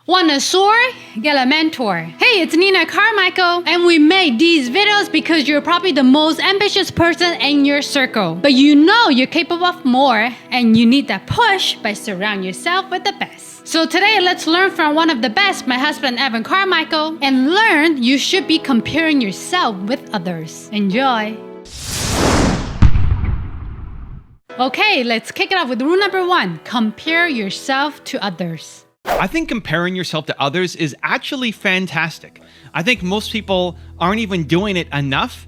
Want to soar? Get a mentor. Hey, it's Nina Carmichael, and we made these videos because you're probably the most ambitious person in your circle. But you know you're capable of more, and you need that push by surrounding yourself with the best. So today, let's learn from one of the best, my husband Evan Carmichael, and learn you should be comparing yourself with others. Enjoy. Okay, let's kick it off with rule number 1. Compare yourself to others. I think comparing yourself to others is actually fantastic. I think most people aren't even doing it enough.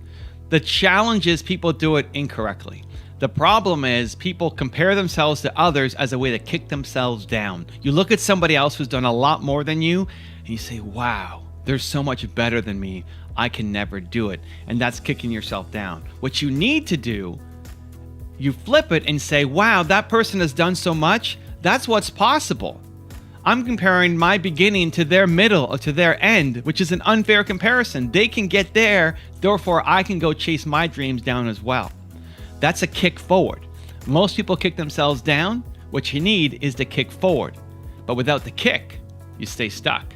The challenge is people do it incorrectly. The problem is people compare themselves to others as a way to kick themselves down. You look at somebody else who's done a lot more than you, and you say, wow, they're so much better than me. I can never do it. And that's kicking yourself down. What you need to do, you flip it and say, wow, that person has done so much. That's what's possible. I'm comparing my beginning to their middle or to their end, which is an unfair comparison. They can get there, therefore I can go chase my dreams down as well. That's a kick forward. Most people kick themselves down. What you need is to kick forward. But without the kick, you stay stuck.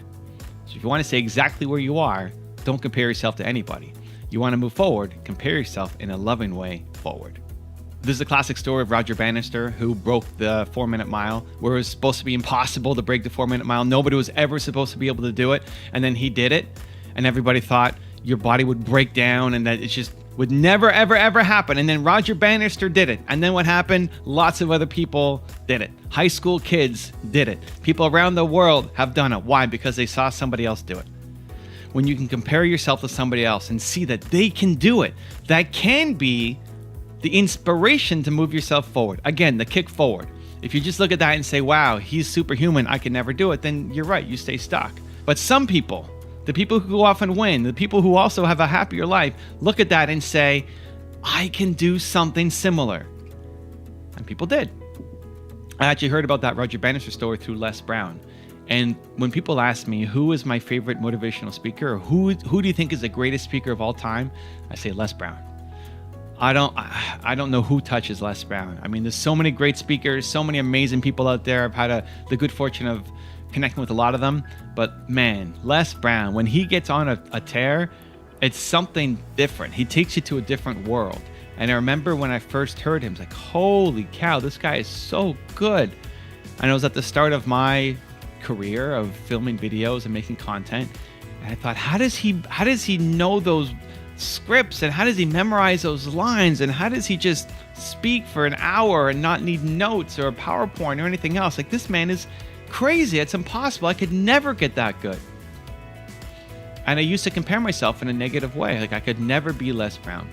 So if you want to stay exactly where you are, don't compare yourself to anybody. You want to move forward, compare yourself in a loving way forward. This is a classic story of Roger Bannister, who broke the 4-minute mile, where it was supposed to be impossible to break the 4-minute mile. Nobody was ever supposed to be able to do it. And then he did it. And everybody thought your body would break down and that it just would never, ever, ever happen. And then Roger Bannister did it. And then what happened? Lots of other people did it. High school kids did it. People around the world have done it. Why? Because they saw somebody else do it. When you can compare yourself to somebody else and see that they can do it, that can be the inspiration to move yourself forward. Again, the kick forward. If you just look at that and say, wow, he's superhuman, I can never do it, then you're right, you stay stuck. But some people, the people who go off and win, the people who also have a happier life, look at that and say, I can do something similar. And people did. I actually heard about that Roger Bannister story through Les Brown. And when people ask me, who is my favorite motivational speaker, or who do you think is the greatest speaker of all time? I say Les Brown. I don't know who touches Les Brown. I mean, there's so many great speakers, so many amazing people out there. I've had the good fortune of connecting with a lot of them. But man, Les Brown, when he gets on a tear, it's something different. He takes you to a different world. And I remember when I first heard him, it's like, holy cow, this guy is so good. And it was at the start of my career of filming videos and making content. And I thought, how does he know those scripts, and how does he memorize those lines, and how does he just speak for an hour and not need notes or a PowerPoint or anything else? Like, this man is crazy. It's impossible. I could never get that good. And I used to compare myself in a negative way. Like, I could never be Les Brown.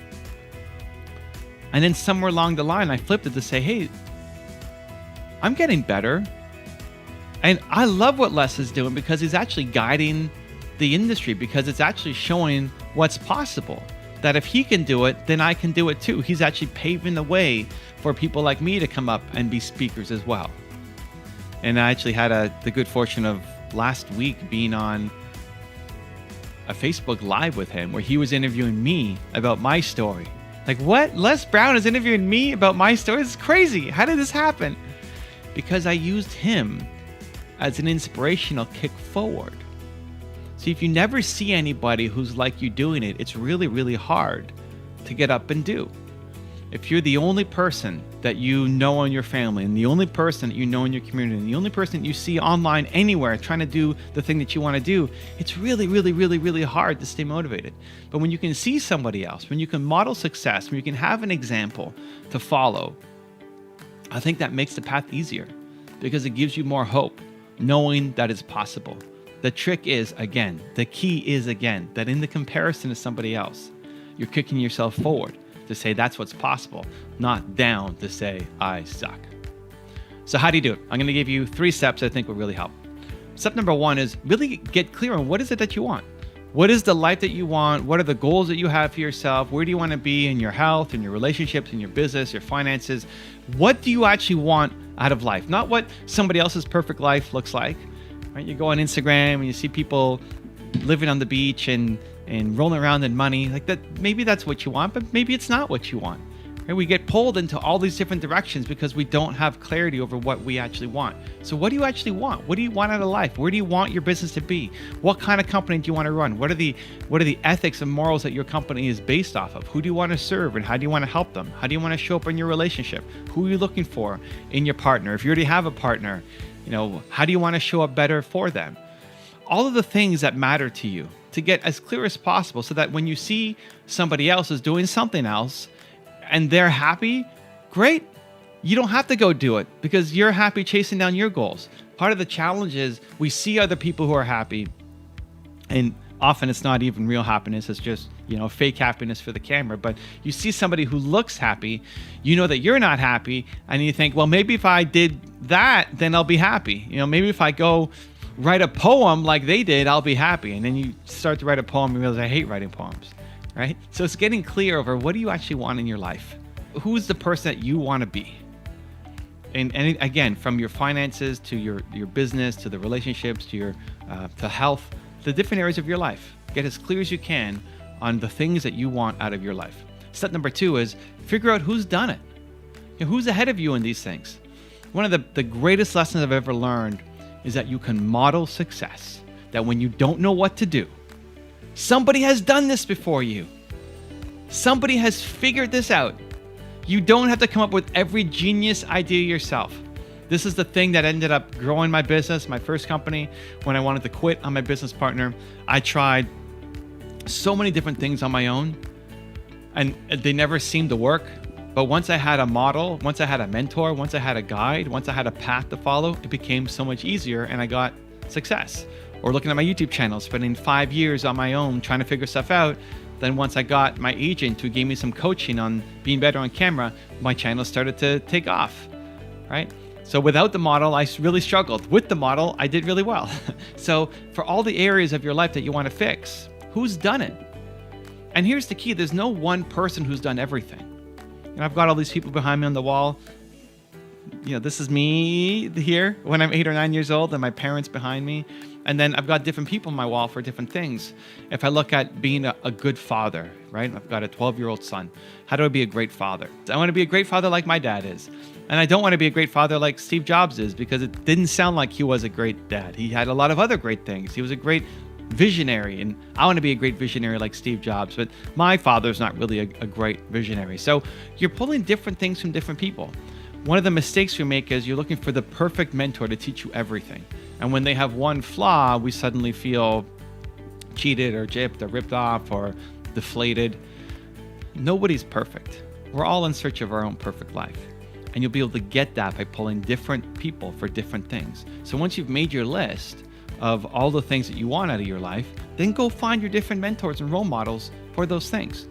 And then somewhere along the line, I flipped it to say, hey, I'm getting better. And I love what Les is doing because he's actually guiding the industry, because it's actually showing what's possible. That if he can do it, then I can do it too. He's actually paving the way for people like me to come up and be speakers as well. And I actually had the good fortune of last week being on a Facebook Live with him where he was interviewing me about my story. Like, what? Les Brown is interviewing me about my story? This is crazy. How did this happen? Because I used him as an inspirational kick forward. See, if you never see anybody who's like you doing it, it's really, really hard to get up and do. If you're the only person that you know in your family, and the only person that you know in your community, and the only person that you see online anywhere trying to do the thing that you want to do, it's really, really, really, really hard to stay motivated. But when you can see somebody else, when you can model success, when you can have an example to follow, I think that makes the path easier because it gives you more hope, knowing that it's possible. The trick is, again, the key is, again, that in the comparison to somebody else, you're kicking yourself forward to say that's what's possible, not down to say, I suck. So how do you do it? I'm going to give you 3 steps I think will really help. Step number 1 is really get clear on what is it that you want. What is the life that you want? What are the goals that you have for yourself? Where do you want to be in your health, in your relationships, in your business, your finances? What do you actually want out of life? Not what somebody else's perfect life looks like. Right? You go on Instagram and you see people living on the beach and rolling around in money like that. Maybe that's what you want, but maybe it's not what you want. Right? We get pulled into all these different directions because we don't have clarity over what we actually want. So what do you actually want? What do you want out of life? Where do you want your business to be? What kind of company do you want to run? What are the ethics and morals that your company is based off of? Who do you want to serve and how do you want to help them? How do you want to show up in your relationship? Who are you looking for in your partner? If you already have a partner, how do you want to show up better for them? All of the things that matter to you, to get as clear as possible so that when you see somebody else is doing something else and they're happy, great. You don't have to go do it because you're happy chasing down your goals. Part of the challenge is we see other people who are happy, and often it's not even real happiness. It's just, fake happiness for the camera. But you see somebody who looks happy, you know that you're not happy, and you think, well, maybe if I did that, then I'll be happy. Maybe if I go write a poem like they did, I'll be happy. And then you start to write a poem and realize I hate writing poems, right? So it's getting clear over what do you actually want in your life? Who's the person that you want to be? And again, from your finances to your business, to the relationships, to your to health, the different areas of your life. Get as clear as you can on the things that you want out of your life. Step number 2 is figure out who's done it. Who's ahead of you in these things? One of the greatest lessons I've ever learned is that you can model success. That when you don't know what to do, somebody has done this before you. Somebody has figured this out. You don't have to come up with every genius idea yourself. This is the thing that ended up growing my business, my first company. When I wanted to quit on my business partner, I tried so many different things on my own, and they never seemed to work. But once I had a model, once I had a mentor, once I had a guide, once I had a path to follow, it became so much easier and I got success. Or looking at my YouTube channel, spending 5 years on my own trying to figure stuff out. Then once I got my agent who gave me some coaching on being better on camera, my channel started to take off, right? So without the model, I really struggled. With the model, I did really well. So for all the areas of your life that you want to fix, who's done it? And here's the key. There's no one person who's done everything. I've got all these people behind me on the wall. This is me here when I'm 8 or 9 years old, and my parents behind me. And then I've got different people on my wall for different things. If I look at being a good father, right? I've got a 12-year-old son. How do I be a great father? I want to be a great father like my dad is. And I don't want to be a great father like Steve Jobs is, because it didn't sound like he was a great dad. He had a lot of other great things. He was a great visionary, and I want to be a great visionary like Steve Jobs, but my father's not really a great visionary. So you're pulling different things from different people. One of the mistakes we make is you're looking for the perfect mentor to teach you everything. And when they have one flaw, we suddenly feel cheated or gypped or ripped off or deflated. Nobody's perfect. We're all in search of our own perfect life. And you'll be able to get that by pulling different people for different things. So once you've made your list of all the things that you want out of your life, then go find your different mentors and role models for those things.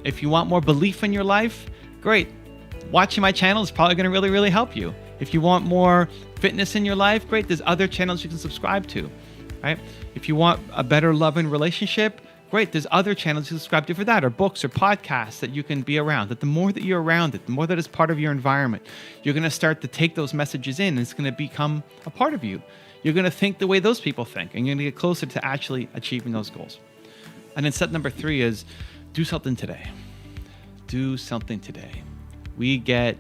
If you want more belief in your life, great. Watching my channel is probably going to really, really help you. If you want more fitness in your life, great. There's other channels you can subscribe to, right? If you want a better love and relationship, great. There's other channels you can subscribe to for that, or books or podcasts that you can be around. That the more that you're around it, the more that it's part of your environment, you're going to start to take those messages in, and it's going to become a part of you. You're going to think the way those people think, and you're going to get closer to actually achieving those goals. And then step number 3 is do something today. Do something today. We get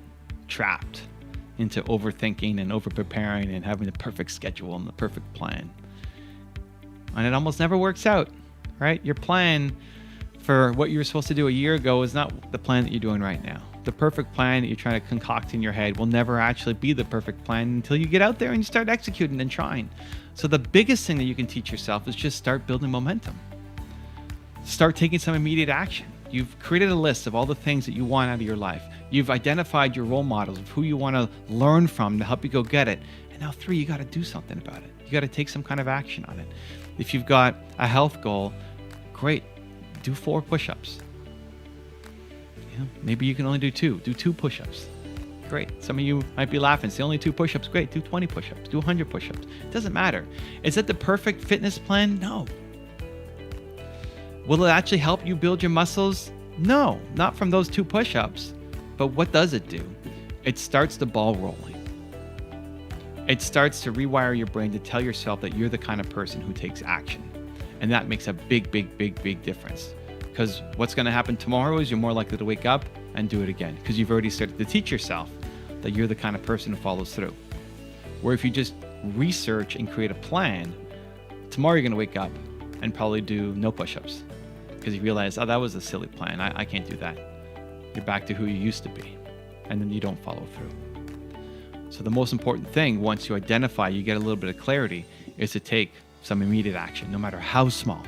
trapped into overthinking and over-preparing and having the perfect schedule and the perfect plan. And it almost never works out, right? Your plan for what you were supposed to do a year ago is not the plan that you're doing right now. The perfect plan that you're trying to concoct in your head will never actually be the perfect plan until you get out there and you start executing and trying. So the biggest thing that you can teach yourself is just start building momentum. Start taking some immediate action. You've created a list of all the things that you want out of your life. You've identified your role models of who you want to learn from to help you go get it. And now 3, you got to do something about it. You got to take some kind of action on it. If you've got a health goal, great. Do 4 push-ups. Maybe you can only do 2. Do 2 push-ups. Great. Some of you might be laughing. Say only 2 push-ups. Great. Do 20 push-ups. Do 100 push-ups. It doesn't matter. Is that the perfect fitness plan? No. Will it actually help you build your muscles? No, not from those 2 push-ups. But what does it do? It starts the ball rolling. It starts to rewire your brain to tell yourself that you're the kind of person who takes action. And that makes a big, big, big, big difference. Because what's going to happen tomorrow is you're more likely to wake up and do it again, because you've already started to teach yourself that you're the kind of person who follows through. Where if you just research and create a plan, tomorrow you're going to wake up and probably do no push-ups because you realize, oh, that was a silly plan. I can't do that. You're back to who you used to be, and then you don't follow through. So the most important thing, once you identify, you get a little bit of clarity, is to take some immediate action, no matter how small,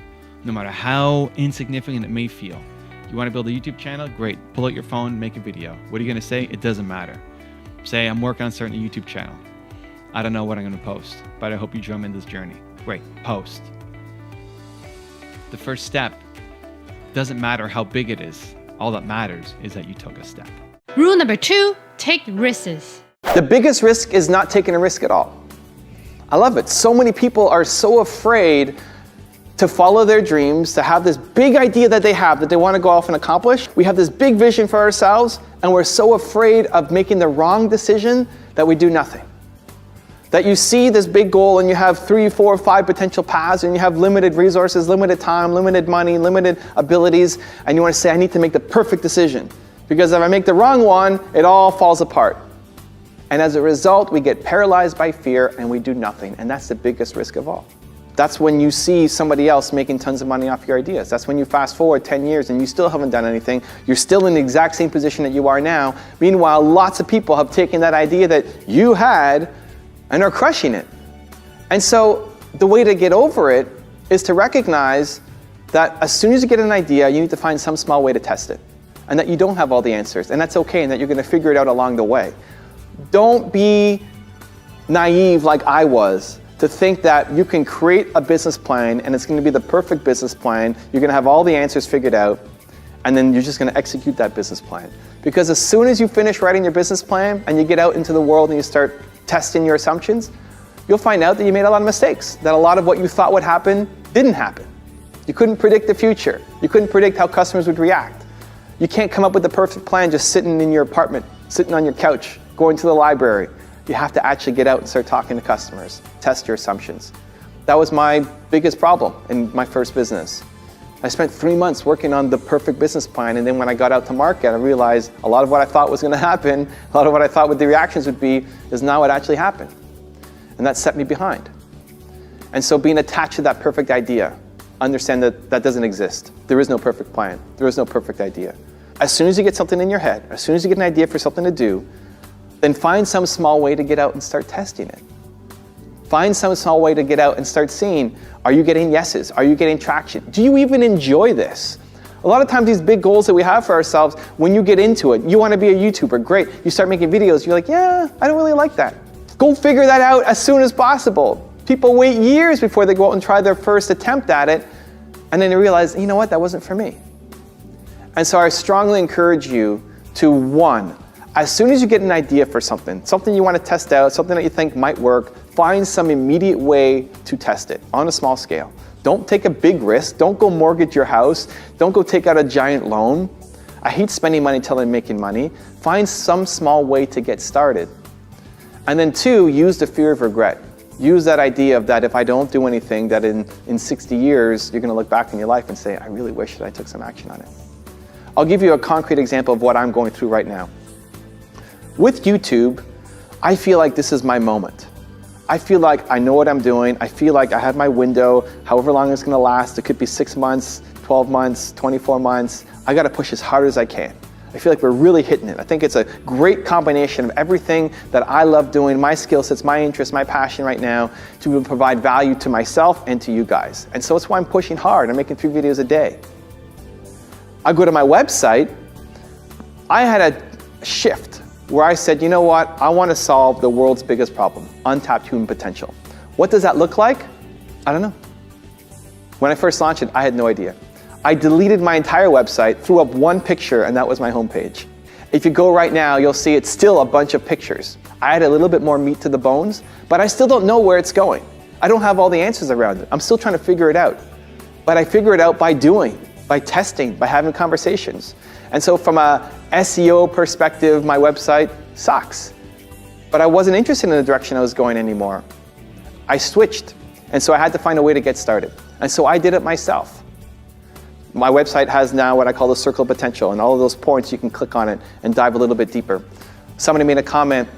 no matter how insignificant it may feel. You want to build a YouTube channel? Great. Pull out your phone, make a video. What are you going to say? It doesn't matter. Say, I'm working on starting a YouTube channel. I don't know what I'm going to post, but I hope you join me in this journey. Great. Post. The first step doesn't matter how big it is. All that matters is that you took a step. Rule number 2, take risks. The biggest risk is not taking a risk at all. I love it. So many people are so afraid to follow their dreams, to have this big idea that they have that they want to go off and accomplish. We have this big vision for ourselves, and we're so afraid of making the wrong decision that we do nothing. That you see this big goal and you have 3, 4, 5 potential paths, and you have limited resources, limited time, limited money, limited abilities, and you want to say, I need to make the perfect decision. Because if I make the wrong one, it all falls apart. And as a result, we get paralyzed by fear and we do nothing. And that's the biggest risk of all. That's when you see somebody else making tons of money off your ideas. That's when you fast forward 10 years and you still haven't done anything. You're still in the exact same position that you are now. Meanwhile, lots of people have taken that idea that you had and are crushing it. And so the way to get over it is to recognize that as soon as you get an idea, you need to find some small way to test it. And that you don't have all the answers. And that's okay, and that you're going to figure it out along the way. Don't be naive like I was to think that you can create a business plan and it's going to be the perfect business plan. You're going to have all the answers figured out, and then you're just going to execute that business plan. Because as soon as you finish writing your business plan and you get out into the world and you start testing your assumptions, you'll find out that you made a lot of mistakes, that a lot of what you thought would happen didn't happen. You couldn't predict the future. You couldn't predict how customers would react. You can't come up with the perfect plan just sitting in your apartment, sitting on your couch, going to the library. You have to actually get out and start talking to customers, test your assumptions. That was my biggest problem in my first business. I spent 3 months working on the perfect business plan, and then when I got out to market, I realized a lot of what I thought was going to happen, a lot of what I thought what the reactions would be, is not what actually happened. And that set me behind. And so being attached to that perfect idea, understand that that doesn't exist. There is no perfect plan. There is no perfect idea. As soon as you get something in your head, as soon as you get an idea for something to do, then find some small way to get out and start testing it. Find some small way to get out and start seeing, are you getting yeses? Are you getting traction? Do you even enjoy this? A lot of times these big goals that we have for ourselves, when you get into it, you want to be a YouTuber, great. You start making videos, you're like, yeah, I don't really like that. Go figure that out as soon as possible. People wait years before they go out and try their first attempt at it, and then they realize, you know what, that wasn't for me. And so I strongly encourage you to, 1, as soon as you get an idea for something you want to test out, something that you think might work, find some immediate way to test it on a small scale. Don't take a big risk. Don't go mortgage your house. Don't go take out a giant loan. I hate spending money until I'm making money. Find some small way to get started. And then 2, use the fear of regret. Use that idea of that if I don't do anything, that in 60 years, you're going to look back in your life and say, I really wish that I took some action on it. I'll give you a concrete example of what I'm going through right now. With YouTube, I feel like this is my moment. I feel like I know what I'm doing. I feel like I have my window, however long it's going to last. It could be 6 months, 12 months, 24 months. I got to push as hard as I can. I feel like we're really hitting it. I think it's a great combination of everything that I love doing, my skill sets, my interests, my passion right now, to provide value to myself and to you guys. And so it's why I'm pushing hard. I'm making 3 videos a day. I go to my website. I had a shift where I said, you know what, I want to solve the world's biggest problem, untapped human potential. What does that look like? I don't know. When I first launched it, I had no idea. I deleted my entire website, threw up 1 picture, and that was my homepage. If you go right now, you'll see it's still a bunch of pictures. I add a little bit more meat to the bones, but I still don't know where it's going. I don't have all the answers around it. I'm still trying to figure it out. But I figure it out by doing, by testing, by having conversations. And so from a SEO perspective, my website sucks. But I wasn't interested in the direction I was going anymore. I switched. And so I had to find a way to get started. And so I did it myself. My website has now what I call the circle of potential, and all of those points, you can click on it and dive a little bit deeper. Somebody made a comment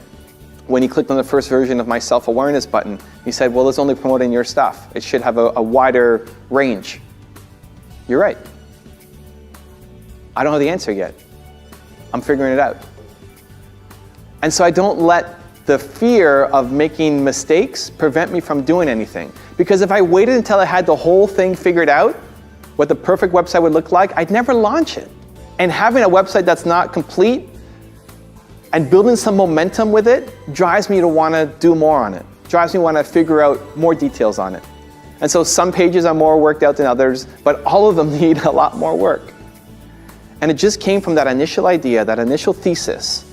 when he clicked on the first version of my self-awareness button. He said, well, it's only promoting your stuff. It should have a wider range. You're right. I don't have the answer yet. I'm figuring it out. And so I don't let the fear of making mistakes prevent me from doing anything. Because if I waited until I had the whole thing figured out, what the perfect website would look like, I'd never launch it. And having a website that's not complete and building some momentum with it drives me to want to do more on it, drives me to want to figure out more details on it. And so some pages are more worked out than others, but all of them need a lot more work. And it just came from that initial idea, that initial thesis,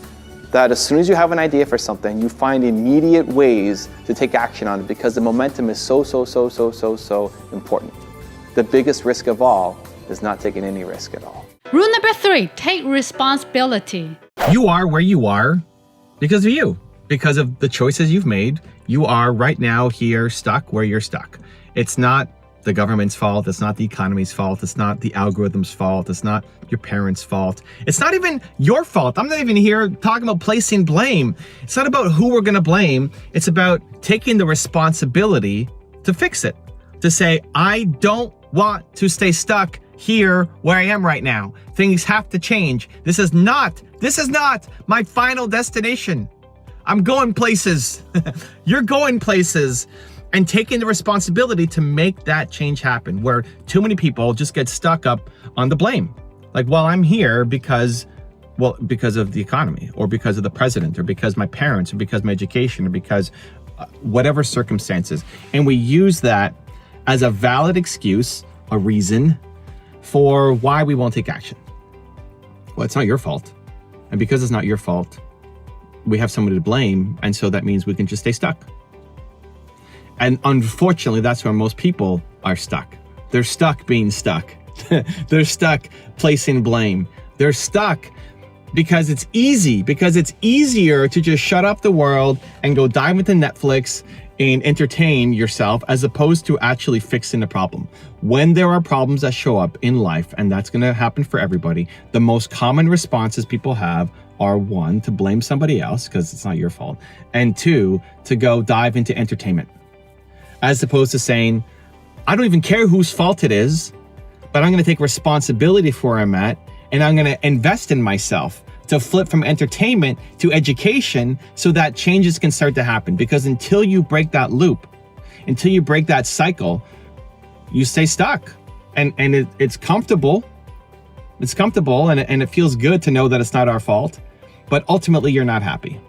that as soon as you have an idea for something, you find immediate ways to take action on it because the momentum is so important. The biggest risk of all is not taking any risk at all. Rule number 3, take responsibility. You are where you are because of you, because of the choices you've made. You are right now here stuck where you're stuck. It's not the government's fault. It's not the economy's fault. It's not the algorithm's fault. It's not your parents' fault. It's not even your fault. I'm not even here talking about placing blame. It's not about who we're going to blame. It's about taking the responsibility to fix it, to say, I don't want to stay stuck here where I am right now. Things have to change. This is not my final destination. I'm going places. You're going places. And taking the responsibility to make that change happen, where too many people just get stuck up on the blame. Like, well, I'm here because of the economy, or because of the president, or because my parents, or because my education, or because whatever circumstances. And we use that as a valid excuse, a reason for why we won't take action. Well, it's not your fault. And because it's not your fault, we have somebody to blame. And so that means we can just stay stuck. And unfortunately, that's where most people are stuck. They're stuck being stuck. They're stuck placing blame. They're stuck because it's easy, because it's easier to just shut up the world and go dive into Netflix and entertain yourself as opposed to actually fixing the problem. When there are problems that show up in life, and that's gonna happen for everybody, the most common responses people have are 1, to blame somebody else because it's not your fault, and 2, to go dive into entertainment. As opposed to saying, I don't even care whose fault it is, but I'm gonna take responsibility for where I'm at, and I'm gonna invest in myself to flip from entertainment to education so that changes can start to happen. Because until you break that loop, until you break that cycle, you stay stuck. And it's comfortable. It's comfortable and it feels good to know that it's not our fault, but ultimately you're not happy.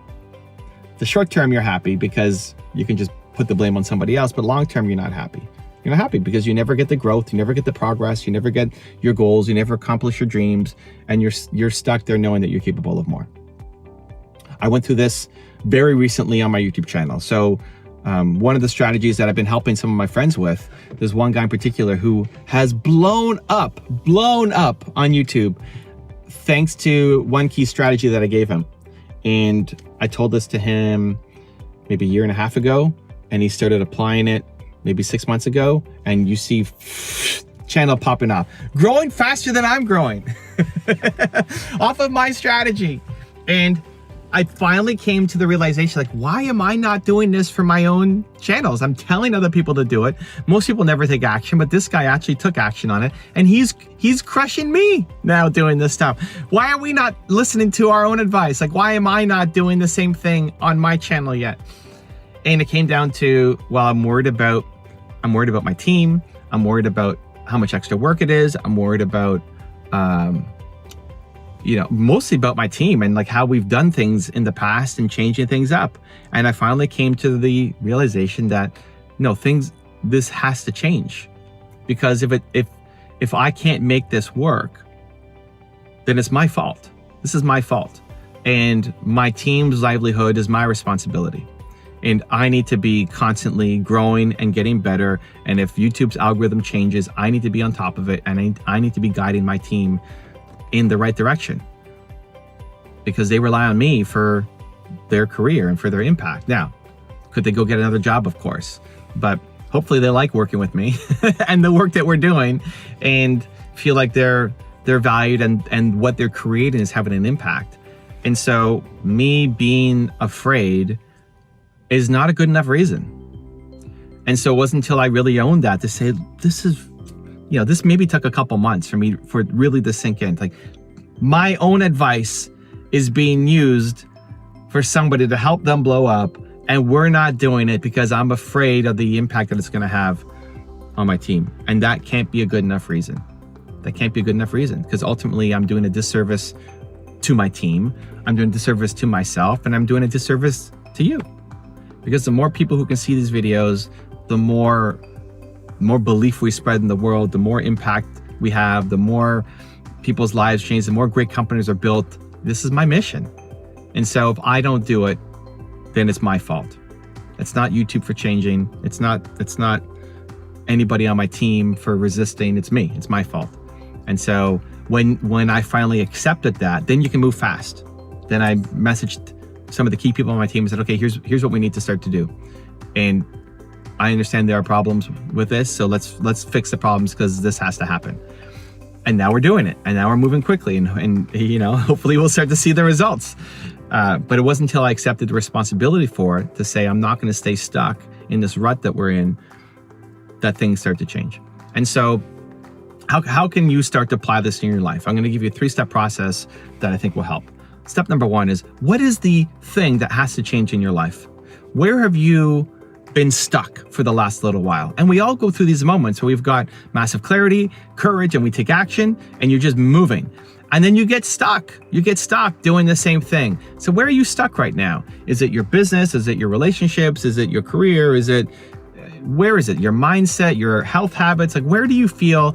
The short term, you're happy because you can just put the blame on somebody else, but long term, you're not happy. You're not happy because you never get the growth, you never get the progress, you never get your goals, you never accomplish your dreams, and you're stuck there knowing that you're capable of more. I went through this very recently on my YouTube channel. So one of the strategies that I've been helping some of my friends with, there's one guy in particular who has blown up on YouTube thanks to one key strategy that I gave him. And I told this to him maybe a year and a half ago, and he started applying it maybe 6 months ago, and you see channel popping up, growing faster than I'm growing off of my strategy. And I finally came to the realization, like, why am I not doing this for my own channels? I'm telling other people to do it. Most people never take action, but this guy actually took action on it, and he's crushing me now doing this stuff. Why are we not listening to our own advice? Like, why am I not doing the same thing on my channel yet? And it came down to, well, I'm worried about my team. I'm worried about how much extra work it is. I'm worried about, mostly about my team and like how we've done things in the past and changing things up. And I finally came to the realization that, no, this has to change, because if I can't make this work, then it's my fault. This is my fault. And my team's livelihood is my responsibility. And I need to be constantly growing and getting better. And if YouTube's algorithm changes, I need to be on top of it. And I need to be guiding my team in the right direction, because they rely on me for their career and for their impact. Now, could they go get another job? Of course. But hopefully they like working with me and the work that we're doing. And feel like they're valued and what they're creating is having an impact. And so me being afraid is not a good enough reason. And so it wasn't until I really owned that to say, this maybe took a couple months for me for really to sink in. Like, my own advice is being used for somebody to help them blow up, and we're not doing it because I'm afraid of the impact that it's going to have on my team. And that can't be a good enough reason. That can't be a good enough reason, because ultimately I'm doing a disservice to my team, I'm doing a disservice to myself, and I'm doing a disservice to you. Because the more people who can see these videos, the more belief we spread in the world, the more impact we have, the more people's lives change, the more great companies are built. This is my mission. And so if I don't do it, then it's my fault. It's not YouTube for changing. It's not anybody on my team for resisting. It's me. It's my fault. And so when I finally accepted that, then you can move fast. Then I messaged some of the key people on my team and said, okay, here's what we need to start to do. And I understand there are problems with this, so let's fix the problems, because this has to happen. And now we're doing it, and now we're moving quickly, and hopefully we'll start to see the results. But it wasn't until I accepted the responsibility for it to say I'm not going to stay stuck in this rut that we're in that things start to change. And so how can you start to apply this in your life? I'm going to give you a 3-step process that I think will help. Step number 1 is, what is the thing that has to change in your life? Where have you been stuck for the last little while? And we all go through these moments where we've got massive clarity, courage, and we take action, and you're just moving. And then you get stuck. You get stuck doing the same thing. So where are you stuck right now? Is it your business? Is it your relationships? Is it your career? Where is it? Your mindset, your health habits? Like, where do you feel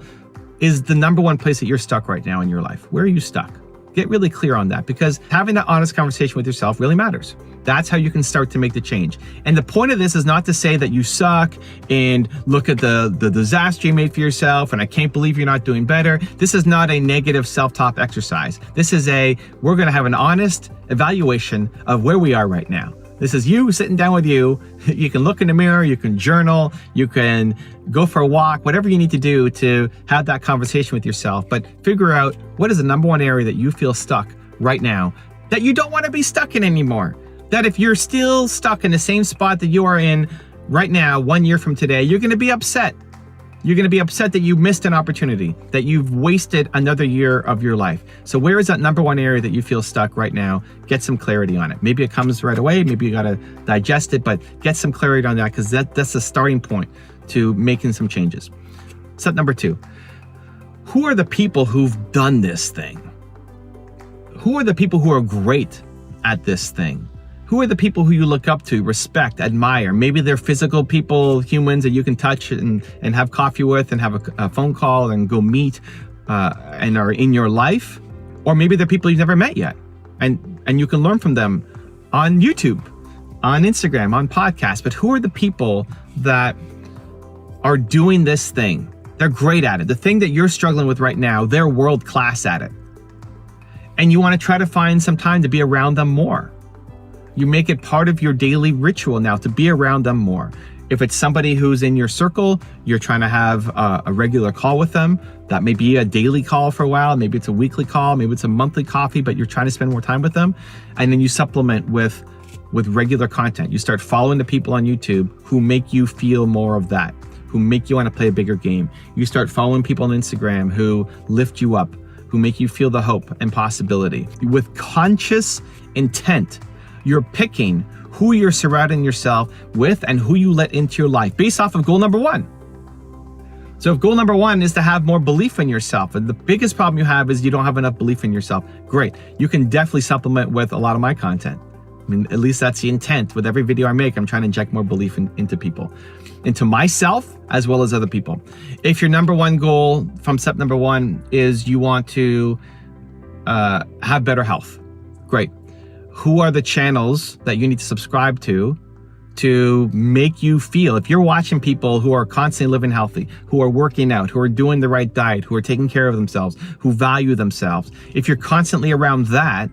is the number one place that you're stuck right now in your life? Where are you stuck? Get really clear on that, because having that honest conversation with yourself really matters. That's how you can start to make the change. And the point of this is not to say that you suck and look at the disaster you made for yourself and I can't believe you're not doing better. This is not a negative self-talk exercise. This is we're going to have an honest evaluation of where we are right now. This is you sitting down with you. You can look in the mirror, you can journal, you can go for a walk, whatever you need to do to have that conversation with yourself. But figure out, what is the number one area that you feel stuck right now that you don't want to be stuck in anymore? That if you're still stuck in the same spot that you are in right now, 1 year from today, you're going to be upset. You're going to be upset that you missed an opportunity, that you've wasted another year of your life. So where is that number one area that you feel stuck right now? Get some clarity on it. Maybe it comes right away. Maybe you got to digest it, but get some clarity on that, because that's the starting point to making some changes. Step number 2, who are the people who've done this thing? Who are the people who are great at this thing? Who are the people who you look up to, respect, admire? Maybe they're physical people, humans that you can touch and have coffee with and have a phone call and go meet and are in your life. Or maybe they're people you've never met yet. And you can learn from them on YouTube, on Instagram, on podcasts. But who are the people that are doing this thing? They're great at it. The thing that you're struggling with right now, they're world class at it. And you want to try to find some time to be around them more. You make it part of your daily ritual now to be around them more. If it's somebody who's in your circle, you're trying to have a regular call with them. That may be a daily call for a while. Maybe it's a weekly call. Maybe it's a monthly coffee, but you're trying to spend more time with them. And then you supplement with regular content. You start following the people on YouTube who make you feel more of that, who make you want to play a bigger game. You start following people on Instagram who lift you up, who make you feel the hope and possibility. With conscious intent, you're picking who you're surrounding yourself with and who you let into your life based off of goal number 1. So if goal number 1 is to have more belief in yourself, and the biggest problem you have is you don't have enough belief in yourself, great. You can definitely supplement with a lot of my content. I mean, at least that's the intent. With every video I make, I'm trying to inject more belief into people, into myself as well as other people. If your number 1 goal from step number 1 is you want to have better health, great. Who are the channels that you need to subscribe to make you feel, if you're watching people who are constantly living healthy, who are working out, who are doing the right diet, who are taking care of themselves, who value themselves, if you're constantly around that,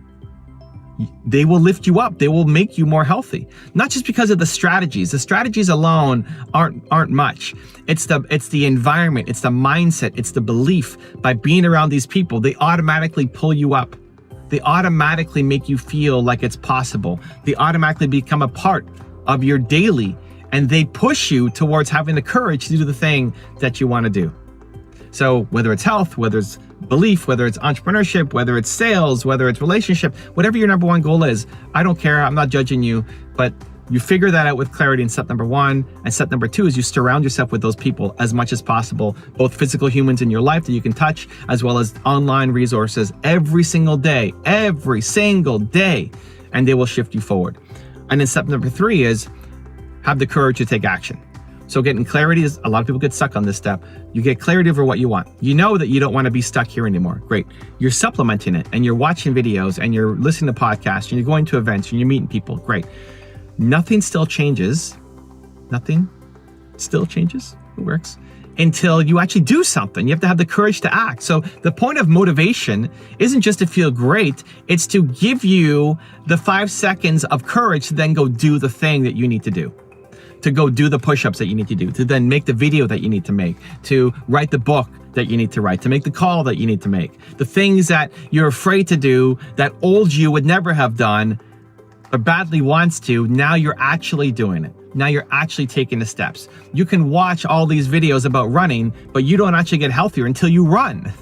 they will lift you up. They will make you more healthy. Not just because of the strategies. The strategies alone aren't much. It's the environment, it's the mindset, it's the belief. By being around these people, they automatically pull you up. They automatically make you feel like it's possible. They automatically become a part of your daily, and they push you towards having the courage to do the thing that you want to do. So whether it's health, whether it's belief, whether it's entrepreneurship, whether it's sales, whether it's relationship, whatever your number one goal is, I don't care. I'm not judging you, but you figure that out with clarity in step number one. And step number two is you surround yourself with those people as much as possible, both physical humans in your life that you can touch, as well as online resources every single day, and they will shift you forward. And then step number three is have the courage to take action. So getting clarity is, a lot of people get stuck on this step. You get clarity over what you want. You know that you don't want to be stuck here anymore. Great. You're supplementing it, and you're watching videos, and you're listening to podcasts, and you're going to events, and you're meeting people. Great. Nothing still changes. Nothing still changes. It works. Until you actually do something. You have to have the courage to act. So the point of motivation isn't just to feel great. It's to give you the 5 seconds of courage to then go do the thing that you need to do. To go do the push-ups that you need to do, to then make the video that you need to make, to write the book that you need to write, to make the call that you need to make. The things that you're afraid to do that old you would never have done, but badly wants to, now you're actually doing it. Now you're actually taking the steps. You can watch all these videos about running, but you don't actually get healthier until you run.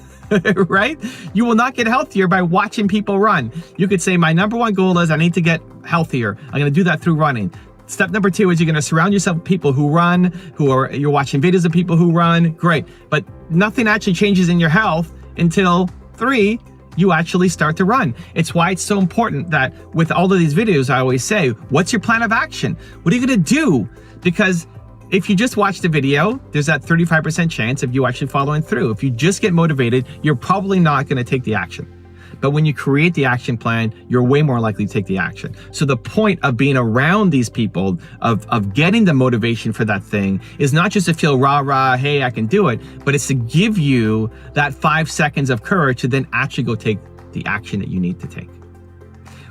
Right? You will not get healthier by watching people run. You could say, my number one goal is I need to get healthier. I'm going to do that through running. Step number two is you're going to surround yourself with people who run, you're watching videos of people who run. Great. But nothing actually changes in your health until 3, you actually start to run. It's why it's so important that with all of these videos, I always say, what's your plan of action? What are you going to do? Because if you just watch the video, there's that 35% chance of you actually following through. If you just get motivated, you're probably not going to take the action. But when you create the action plan, you're way more likely to take the action. So the point of being around these people, of getting the motivation for that thing, is not just to feel rah, hey, I can do it, but it's to give you that 5 seconds of courage to then actually go take the action that you need to take.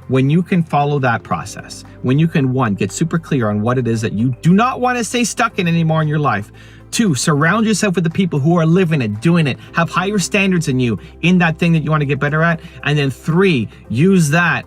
When you can follow that process, when you can, 1, get super clear on what it is that you do not want to stay stuck in anymore in your life. 2, surround yourself with the people who are living it, doing it, have higher standards than you in that thing that you want to get better at. And then 3, use that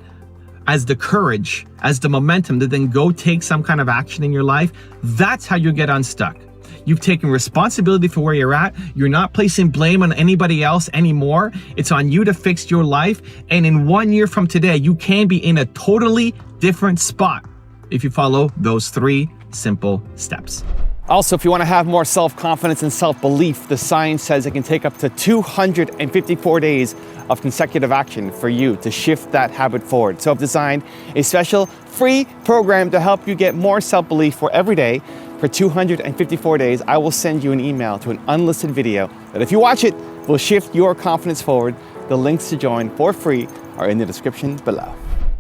as the courage, as the momentum to then go take some kind of action in your life. That's how you get unstuck. You've taken responsibility for where you're at. You're not placing blame on anybody else anymore. It's on you to fix your life. And in 1 year from today, you can be in a totally different spot if you follow those 3 simple steps. Also, if you want to have more self-confidence and self-belief, the science says it can take up to 254 days of consecutive action for you to shift that habit forward. So I've designed a special free program to help you get more self-belief for every day. For 254 days, I will send you an email to an unlisted video that, if you watch it, will shift your confidence forward. The links to join for free are in the description below.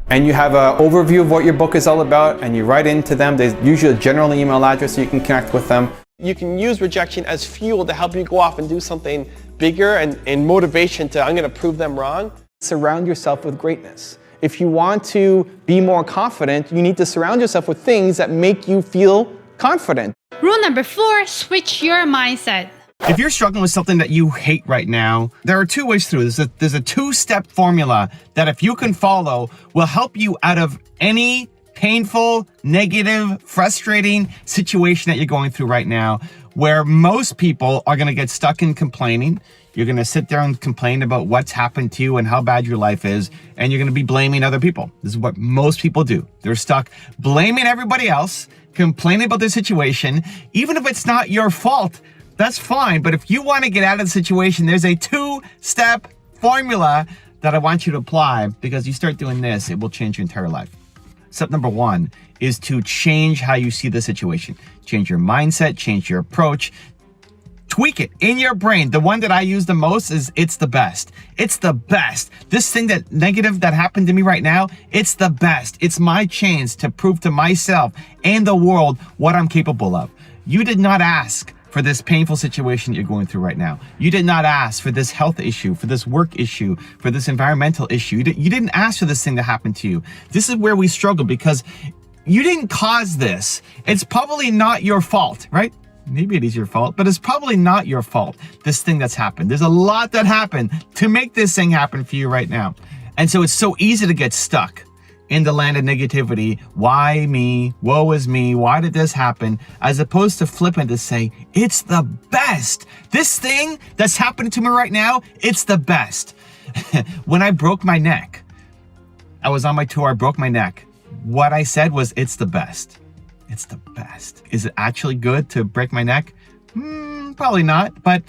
And you have an overview of what your book is all about, and you write into them. There's usually a general email address so you can connect with them. You can use rejection as fuel to help you go off and do something bigger, and motivation to, I'm going to prove them wrong. Surround yourself with greatness. If you want to be more confident, you need to surround yourself with things that make you feel confident. Rule number 4, switch your mindset. If you're struggling with something that you hate right now, there are 2 ways through. There's a 2-step formula that, if you can follow, will help you out of any painful, negative, frustrating situation that you're going through right now, where most people are going to get stuck in complaining. You're going to sit there and complain about what's happened to you and how bad your life is, and you're going to be blaming other people. This is what most people do. They're stuck blaming everybody else, complaining about their situation, even if it's not your fault. That's fine, but if you want to get out of the situation, there's a 2-step formula that I want you to apply, because you start doing this, it will change your entire life. Step number 1 is to change how you see the situation. Change your mindset, change your approach, tweak it in your brain. The one that I use the most is, it's the best. It's the best. This thing that negative that happened to me right now, it's the best. It's my chance to prove to myself and the world what I'm capable of. You did not ask for this painful situation you're going through right now. You did not ask for this health issue, for this work issue, for this environmental issue. You didn't ask for this thing to happen to you. This is where we struggle because you didn't cause this. It's probably not your fault, right? Maybe it is your fault, but it's probably not your fault, this thing that's happened. There's a lot that happened to make this thing happen for you right now. And so it's so easy to get stuck in the land of negativity. Why me? Woe is me. Why did this happen? As opposed to flipping to say, it's the best. This thing that's happening to me right now, it's the best. When I broke my neck, I was on my tour, I broke my neck. What I said was, it's the best. It's the best. Is it actually good to break my neck? Probably not, but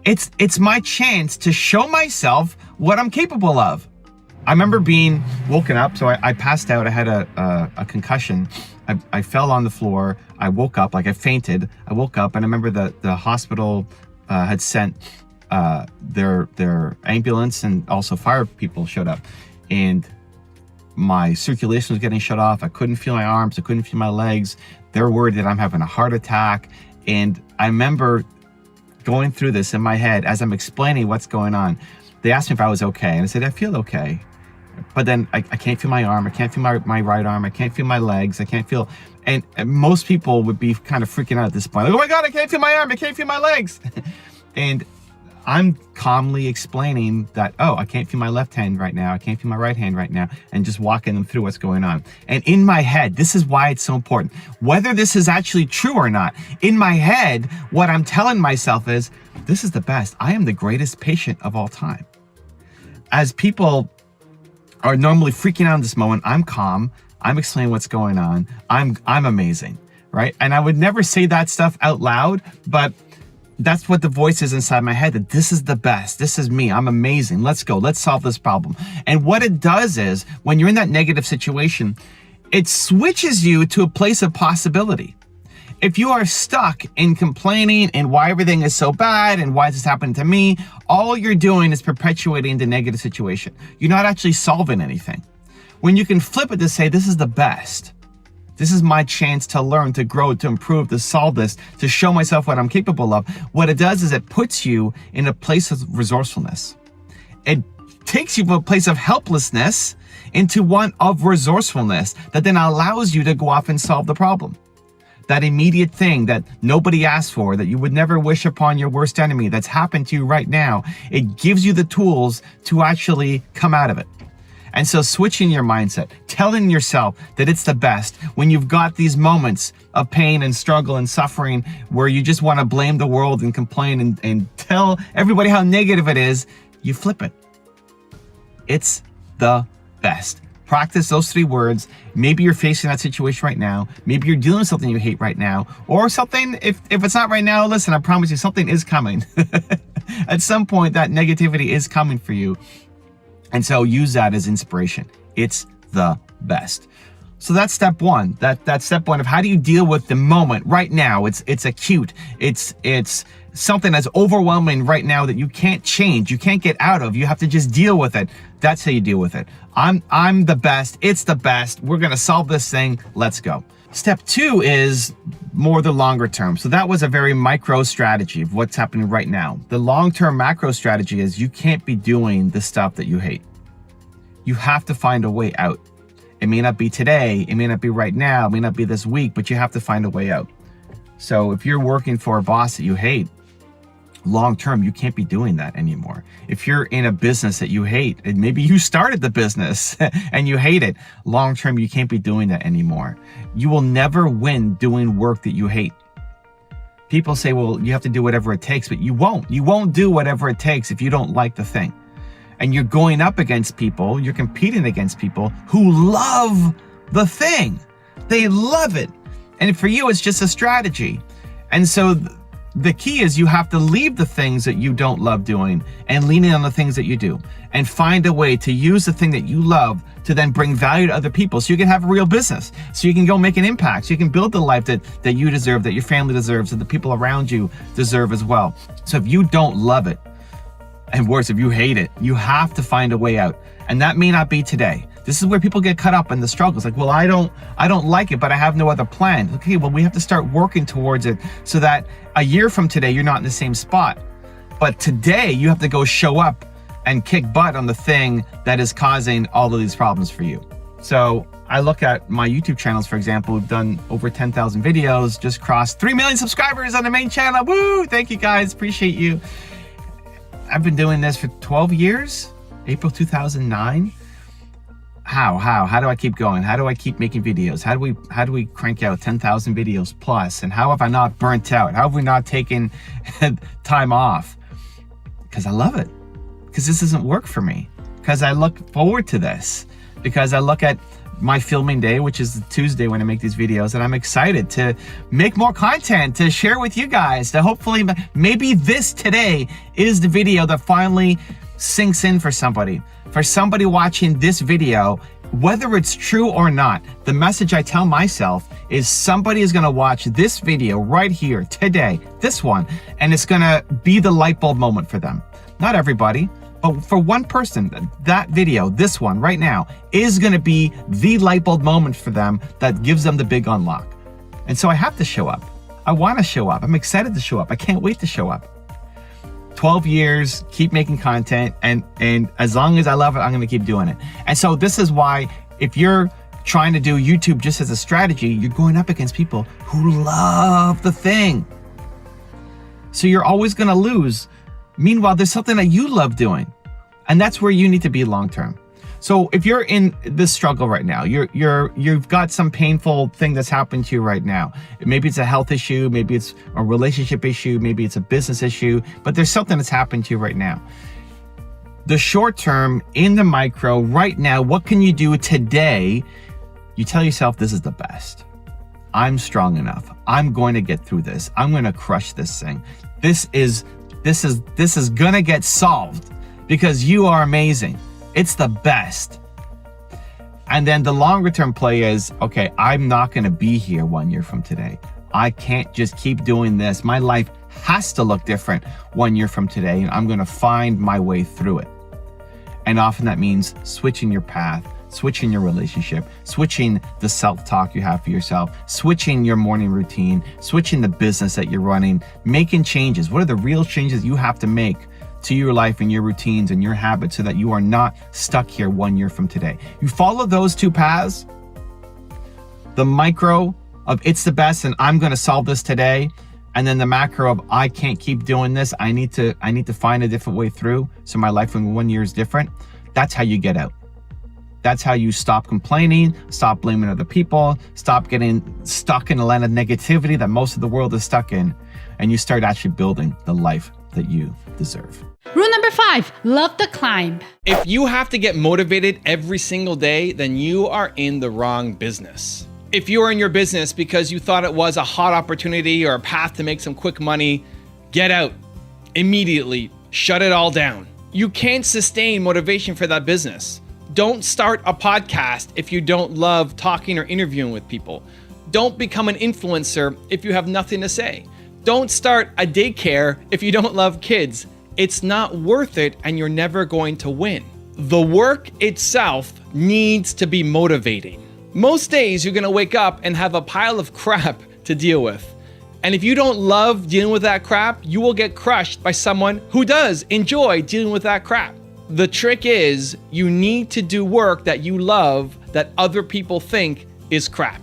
it's my chance to show myself what I'm capable of. I remember being woken up, so I passed out. I had a concussion. I fell on the floor. I woke up, like I fainted. I woke up, and I remember the hospital had sent their ambulance, and also fire people showed up. And my circulation was getting shut off. I couldn't feel my arms. I couldn't feel my legs. They're worried that I'm having a heart attack. And I remember going through this in my head as I'm explaining what's going on. They asked me if I was okay, and I said, I feel okay. But then I can't feel my arm. I can't feel my right arm. I can't feel my legs. I can't feel... And most people would be kind of freaking out at this point. Like, oh my God, I can't feel my arm. I can't feel my legs. And I'm calmly explaining that, oh, I can't feel my left hand right now. I can't feel my right hand right now. And just walking them through what's going on. And in my head, this is why it's so important. Whether this is actually true or not, in my head, what I'm telling myself is, this is the best. I am the greatest patient of all time. As people are normally freaking out in this moment, I'm calm. I'm explaining what's going on. I'm amazing, right? And I would never say that stuff out loud, but that's what the voice is inside my head, that this is the best. This is me. I'm amazing. Let's go. Let's solve this problem. And what it does is, when you're in that negative situation, it switches you to a place of possibility. If you are stuck in complaining and why everything is so bad and why is this happening to me, all you're doing is perpetuating the negative situation. You're not actually solving anything. When you can flip it to say, this is the best. This is my chance to learn, to grow, to improve, to solve this, to show myself what I'm capable of. What it does is it puts you in a place of resourcefulness. It takes you from a place of helplessness into one of resourcefulness that then allows you to go off and solve the problem. That immediate thing that nobody asked for, that you would never wish upon your worst enemy, that's happened to you right now, it gives you the tools to actually come out of it. And so switching your mindset, telling yourself that it's the best, when you've got these moments of pain and struggle and suffering where you just want to blame the world and complain and tell everybody how negative it is, you flip it. It's the best. Practice those 3 words. Maybe you're facing that situation right now. Maybe you're dealing with something you hate right now. Or something, if it's not right now, listen, I promise you something is coming. At some point, that negativity is coming for you. And so use that as inspiration. It's the best. So that's step 1. That's step 1 of how do you deal with the moment right now. It's acute. It's something that's overwhelming right now that you can't change. You can't get out of. You have to just deal with it. That's how you deal with it. I'm the best. It's the best. We're going to solve this thing. Let's go. Step 2 is more the longer term. So that was a very micro strategy of what's happening right now. The long-term macro strategy is you can't be doing the stuff that you hate. You have to find a way out. It may not be today. It may not be right now. It may not be this week, but you have to find a way out. So if you're working for a boss that you hate, long term, you can't be doing that anymore. If you're in a business that you hate, and maybe you started the business and you hate it, long term, you can't be doing that anymore. You will never win doing work that you hate. People say, well, you have to do whatever it takes, but you won't. You won't do whatever it takes if you don't like the thing. And you're going up against people, you're competing against people who love the thing. They love it. And for you, it's just a strategy. And so the key is you have to leave the things that you don't love doing and lean in on the things that you do and find a way to use the thing that you love to then bring value to other people so you can have a real business, so you can go make an impact, so you can build the life that you deserve, that your family deserves, that the people around you deserve as well. So if you don't love it, and worse, if you hate it, you have to find a way out. And that may not be today. This is where people get caught up in the struggles. Like, well, I don't like it, but I have no other plan. Okay, well, we have to start working towards it so that a year from today, you're not in the same spot. But today, you have to go show up and kick butt on the thing that is causing all of these problems for you. So I look at my YouTube channels, for example. We've done over 10,000 videos, just crossed 3 million subscribers on the main channel. Woo! Thank you guys, appreciate you. I've been doing this for 12 years, April 2009. How do I keep going? How do I keep making videos? How do we crank out 10,000 videos plus? And how have I not burnt out? How have we not taken time off? Because I love it. Because this doesn't work for me. Because I look forward to this. Because I look at my filming day, which is Tuesday when I make these videos, and I'm excited to make more content to share with you guys, to hopefully, maybe this today is the video that finally sinks in for somebody. For somebody watching this video, whether it's true or not, the message I tell myself is somebody is gonna watch this video right here today, this one, and it's gonna be the light bulb moment for them. Not everybody, but for one person, that video, this one right now, is gonna be the light bulb moment for them that gives them the big unlock. And so I have to show up. I wanna show up. I'm excited to show up. I can't wait to show up. 12 years, keep making content, and as long as I love it, I'm gonna keep doing it. And so this is why, if you're trying to do YouTube just as a strategy, you're going up against people who love the thing. So you're always gonna lose. Meanwhile, there's something that you love doing, and that's where you need to be long-term. So if you're in this struggle right now, you've got some painful thing that's happened to you right now. Maybe it's a health issue, maybe it's a relationship issue, maybe it's a business issue, but there's something that's happened to you right now. The short term, in the micro, right now, what can you do today? You tell yourself, this is the best. I'm strong enough. I'm going to get through this. I'm going to crush this thing. This is gonna get solved because you are amazing. It's the best. And then the longer term play is, okay, I'm not gonna be here 1 year from today. I can't just keep doing this. My life has to look different 1 year from today, and I'm gonna find my way through it. And often that means switching your path, switching your relationship, switching the self-talk you have for yourself, switching your morning routine, switching the business that you're running, making changes. What are the real changes you have to make to your life and your routines and your habits so that you are not stuck here 1 year from today? You follow those two paths, the micro of it's the best and I'm gonna solve this today, and then the macro of I can't keep doing this, I need to find a different way through so my life in 1 year is different. That's how you get out. That's how you stop complaining, stop blaming other people, stop getting stuck in a land of negativity that most of the world is stuck in, and you start actually building the life that you deserve. Rule number 5, love the climb. If you have to get motivated every single day, then you are in the wrong business. If you are in your business because you thought it was a hot opportunity or a path to make some quick money, get out immediately. Shut it all down. You can't sustain motivation for that business. Don't start a podcast if you don't love talking or interviewing with people. Don't become an influencer if you have nothing to say. Don't start a daycare if you don't love kids. It's not worth it and you're never going to win. The work itself needs to be motivating. Most days you're gonna wake up and have a pile of crap to deal with. And if you don't love dealing with that crap, you will get crushed by someone who does enjoy dealing with that crap. The trick is you need to do work that you love that other people think is crap.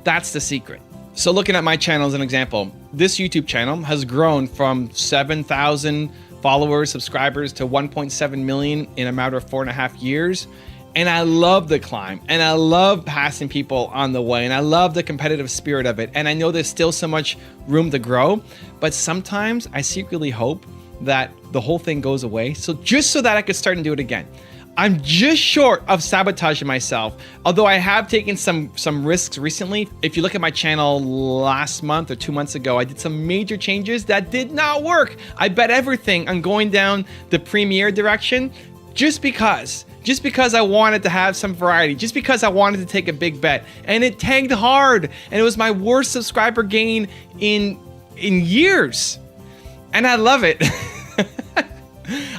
That's the secret. So looking at my channel as an example, this YouTube channel has grown from 7,000 followers, subscribers to 1.7 million in a matter of 4.5 years. And I love the climb, and I love passing people on the way, and I love the competitive spirit of it. And I know there's still so much room to grow, but sometimes I secretly hope that the whole thing goes away. So just so that I could start and do it again. I'm just short of sabotaging myself, although I have taken some risks recently. If you look at my channel last month or 2 months ago, I did some major changes that did not work. I bet everything on going down the premiere direction just because I wanted to have some variety, just because I wanted to take a big bet. And it tanked hard, and it was my worst subscriber gain in years. And I love it.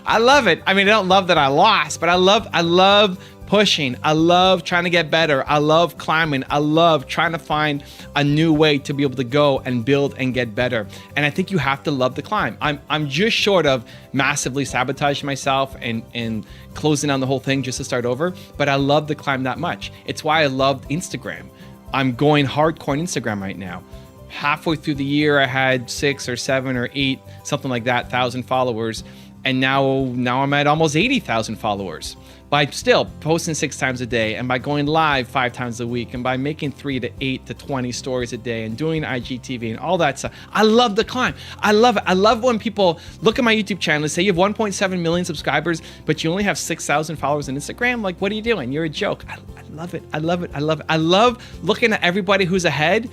I love it. I mean, I don't love that I lost, but I love pushing. I love trying to get better. I love climbing. I love trying to find a new way to be able to go and build and get better. And I think you have to love the climb. I'm just short of massively sabotaging myself and closing down the whole thing just to start over. But I love the climb that much. It's why I loved Instagram. I'm going hardcore on Instagram right now. Halfway through the year, I had 6 or 7 or 8, something like that, 1,000 followers. And now I'm at almost 80,000 followers by still posting 6 times a day, and by going live 5 times a week, and by making 3 to 8 to 20 stories a day, and doing IGTV and all that stuff. I love the climb. I love it. I love when people look at my YouTube channel and say you have 1.7 million subscribers, but you only have 6,000 followers on Instagram. Like, what are you doing? You're a joke. I love it. I love it. I love it. I love looking at everybody who's ahead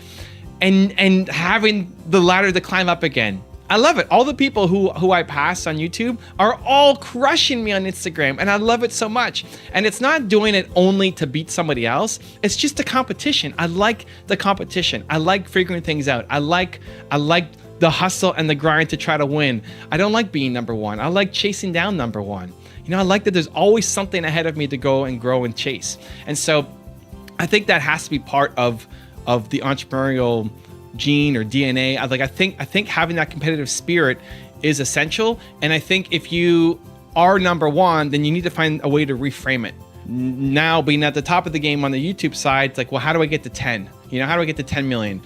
and having the ladder to climb up again. I love it. All the people who I pass on YouTube are all crushing me on Instagram, and I love it so much. And it's not doing it only to beat somebody else. It's just a competition. I like the competition. I like figuring things out. I like the hustle and the grind to try to win. I don't like being number one. I like chasing down number one. You know, I like that there's always something ahead of me to go and grow and chase. And so I think that has to be part of the entrepreneurial gene or DNA. I think having that competitive spirit is essential. And I think if you are number one, then you need to find a way to reframe it. Now, being at the top of the game on the YouTube side, it's like, well, how do I get to 10? You know, how do I get to 10 million?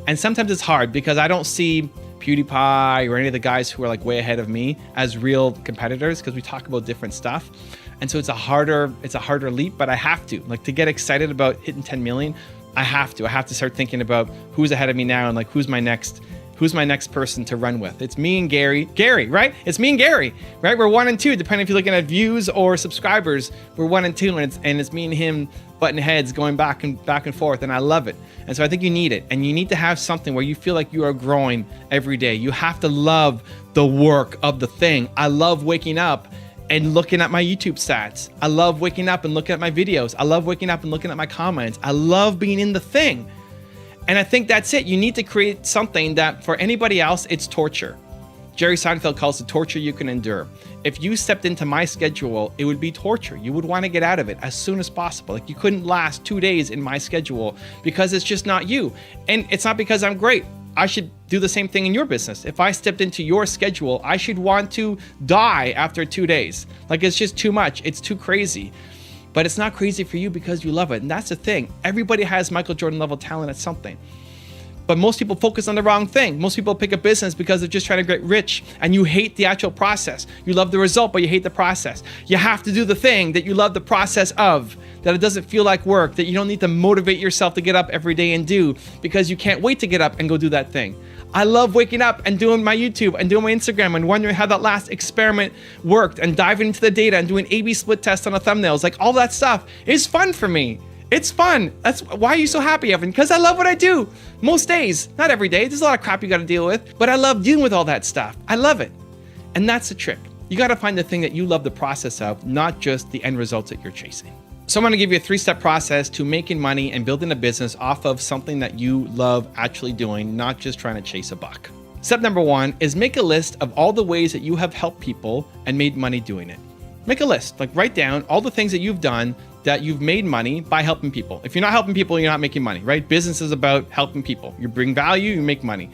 And sometimes it's hard because I don't see PewDiePie or any of the guys who are like way ahead of me as real competitors, because we talk about different stuff. And so it's a harder leap, but I have to, like, to get excited about hitting 10 million. I have to start thinking about who's ahead of me now, and like who's my next person to run with. It's me and Gary, right? It's me and Gary, right? We're 1 and 2, depending if you're looking at views or subscribers. We're 1 and 2, and it's me and him butting heads, going back and forth, and I love it. And so I think you need it, and you need to have something where you feel like you are growing every day. You have to love the work of the thing. I love waking up and looking at my YouTube stats. I love waking up and looking at my videos. I love waking up and looking at my comments. I love being in the thing. And I think that's it. You need to create something that for anybody else, it's torture. Jerry Seinfeld calls it torture you can endure. If you stepped into my schedule, it would be torture. You would want to get out of it as soon as possible. Like, you couldn't last 2 days in my schedule because it's just not you. And it's not because I'm great. I should do the same thing in your business. If I stepped into your schedule, I should want to die after 2 days. Like, it's just too much. It's too crazy. But it's not crazy for you because you love it. And that's the thing. Everybody has Michael Jordan level talent at something. But most people focus on the wrong thing. Most people pick a business because they're just trying to get rich, and you hate the actual process. You love the result, but you hate the process. You have to do the thing that you love the process of, that it doesn't feel like work, that you don't need to motivate yourself to get up every day and do, because you can't wait to get up and go do that thing. I love waking up and doing my YouTube and doing my Instagram and wondering how that last experiment worked, and diving into the data and doing A/B split tests on the thumbnails. Like, all that stuff is fun for me. It's fun. That's why are you so happy, Evan? Because I love what I do. Most days, not every day. There's a lot of crap you got to deal with, but I love dealing with all that stuff. I love it. And that's the trick. You got to find the thing that you love the process of, not just the end results that you're chasing. So I'm going to give you a 3-step process to making money and building a business off of something that you love actually doing, not just trying to chase a buck. Step number 1 is make a list of all the ways that you have helped people and made money doing it. Make a list, like write down all the things that you've done that you've made money by helping people. If you're not helping people, you're not making money, right? Business is about helping people. You bring value, you make money.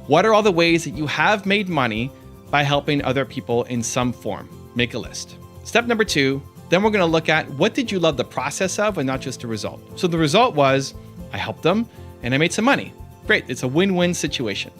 What are all the ways that you have made money by helping other people in some form? Make a list. Step number 2, then we're gonna look at what did you love the process of and not just the result. So the result was I helped them and I made some money. Great, it's a win-win situation.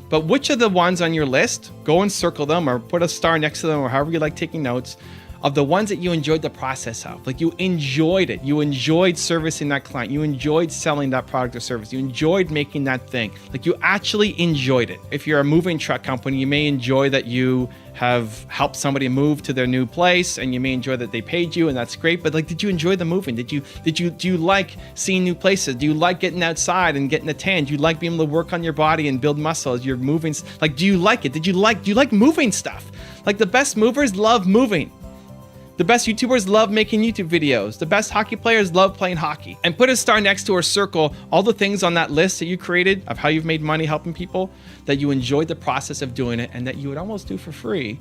But which of the ones on your list, go and circle them or put a star next to them or however you like taking notes, of the ones that you enjoyed the process of. Like, you enjoyed it. You enjoyed servicing that client. You enjoyed selling that product or service. You enjoyed making that thing. Like, you actually enjoyed it. If you're a moving truck company, you may enjoy that you have helped somebody move to their new place, and you may enjoy that they paid you, and that's great. But like, did you enjoy the moving? Do you like seeing new places? Do you like getting outside and getting a tan? Do you like being able to work on your body and build muscle as you're moving? Like, do you like it? Do you like moving stuff? Like, the best movers love moving. The best YouTubers love making YouTube videos. The best hockey players love playing hockey. And put a star next to or circle all the things on that list that you created of how you've made money helping people, that you enjoyed the process of doing it, and that you would almost do for free.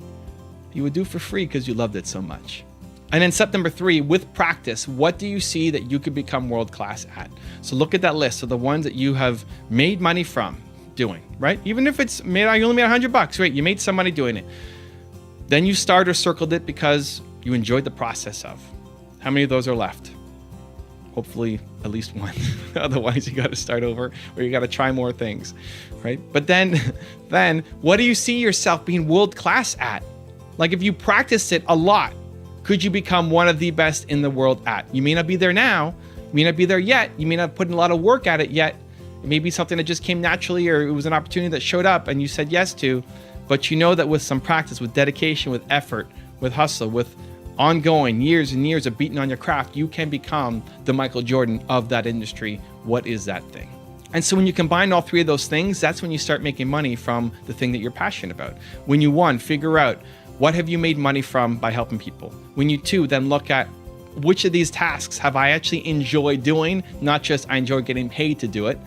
You would do for free because you loved it so much. And then step number 3, with practice, what do you see that you could become world-class at? So look at that list of the ones that you have made money from doing, right? Even if it's you only made $100, right? You made some money doing it. Then you start or circled it because you enjoyed the process of. How many of those are left? Hopefully at least one. Otherwise you got to start over, or you got to try more things, right? But then what do you see yourself being world-class at? Like if you practice it a lot, could you become one of the best in the world at? You may not be there now, you may not be there yet, you may not put in a lot of work at it yet. It may be something that just came naturally, or it was an opportunity that showed up and you said yes to, but you know that with some practice, with dedication, with effort, with hustle, with ongoing years and years of beating on your craft, you can become the Michael Jordan of that industry. What is that thing? And so when you combine all 3 of those things, that's when you start making money from the thing that you're passionate about. When you, 1, figure out what have you made money from by helping people. When you, 2, then look at which of these tasks have I actually enjoyed doing, not just I enjoy getting paid to do it.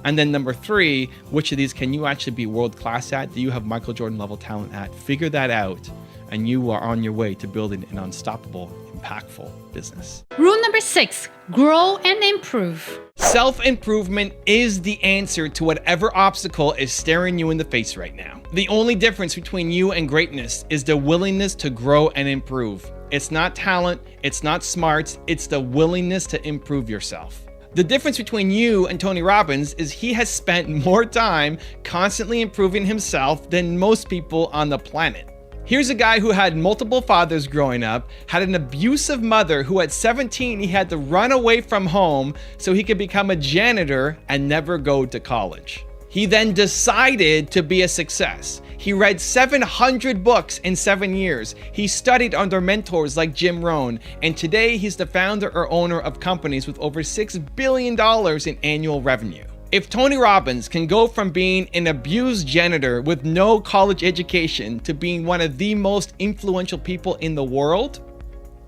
And then number 3, which of these can you actually be world class at? Do you have Michael Jordan level talent at? Figure that out, and you are on your way to building an unstoppable, impactful business. Rule number 6, grow and improve. Self-improvement is the answer to whatever obstacle is staring you in the face right now. The only difference between you and greatness is the willingness to grow and improve. It's not talent, it's not smarts, it's the willingness to improve yourself. The difference between you and Tony Robbins is he has spent more time constantly improving himself than most people on the planet. Here's a guy who had multiple fathers growing up, had an abusive mother who at 17 he had to run away from home so he could become a janitor and never go to college. He then decided to be a success. He read 700 books in 7 years. He studied under mentors like Jim Rohn, and today he's the founder or owner of companies with over $6 billion in annual revenue. If Tony Robbins can go from being an abused janitor with no college education to being one of the most influential people in the world,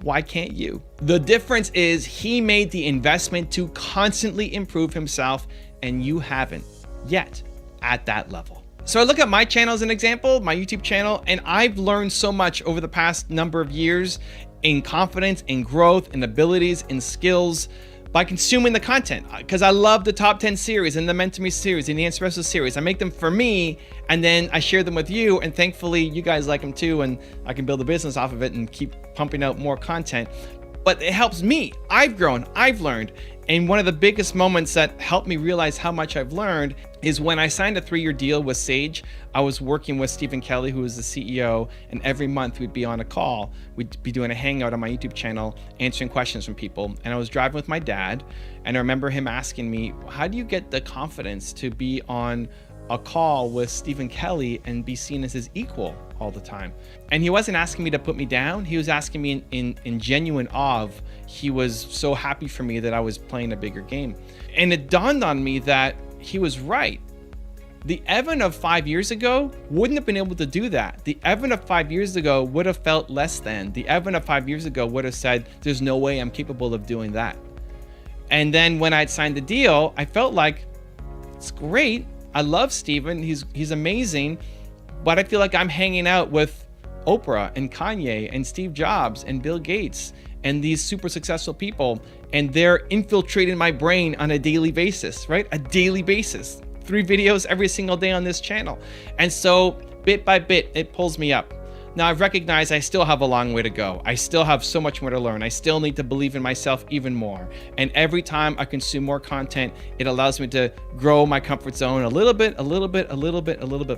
why can't you? The difference is he made the investment to constantly improve himself, and you haven't yet at that level. So I look at my channel as an example, my YouTube channel, and I've learned so much over the past number of years in confidence, in growth, in abilities, in skills by consuming the content, because I love the top 10 series and the Mentor Me series and the Espresso series. I make them for me, and then I share them with you, and thankfully you guys like them too, and I can build a business off of it and keep pumping out more content. But it helps me. I've grown, I've learned. And one of the biggest moments that helped me realize how much I've learned is when I signed a 3-year deal with Sage. I was working with Stephen Kelly, who is the CEO, and every month we'd be on a call. We'd be doing a hangout on my YouTube channel, answering questions from people. And I was driving with my dad, and I remember him asking me, how do you get the confidence to be on a call with Stephen Kelly and be seen as his equal all the time? And he wasn't asking me to put me down. He was asking me in genuine awe of, he was so happy for me that I was playing a bigger game. And it dawned on me that he was right. The Evan of 5 years ago wouldn't have been able to do that. The Evan of 5 years ago would have felt less than. The Evan of 5 years ago would have said, there's no way I'm capable of doing that. And then when I'd signed the deal, I felt like, it's great. I love Stephen, he's amazing, but I feel like I'm hanging out with Oprah and Kanye and Steve Jobs and Bill Gates and these super successful people, and they're infiltrating my brain on a daily basis, right? A daily basis. 3 videos every single day on this channel. And so bit by bit, it pulls me up. Now I've recognized I still have a long way to go. I still have so much more to learn. I still need to believe in myself even more. And every time I consume more content, it allows me to grow my comfort zone a little bit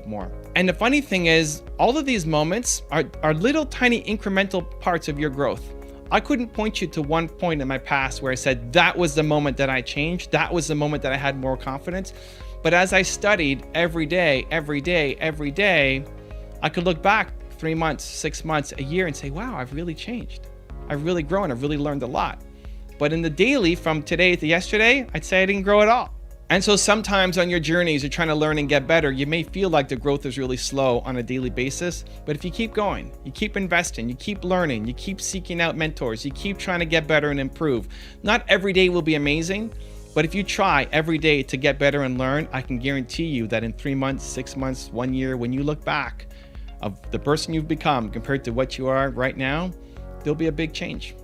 more. And the funny thing is, all of these moments are little tiny incremental parts of your growth. I couldn't point you to one point in my past where I said, that was the moment that I changed. That was the moment that I had more confidence. But as I studied every day, I could look back 3 months, 6 months, a year and say, wow, I've really changed. I've really grown. I've really learned a lot. But in the daily, from today to yesterday, I'd say I didn't grow at all. And so sometimes on your journeys, you're trying to learn and get better. You may feel like the growth is really slow on a daily basis, but if you keep going, you keep investing, you keep learning, you keep seeking out mentors, you keep trying to get better and improve. Not every day will be amazing, but if you try every day to get better and learn, I can guarantee you that in 3 months, 6 months, 1 year, when you look back of the person you've become compared to what you are right now, there'll be a big change.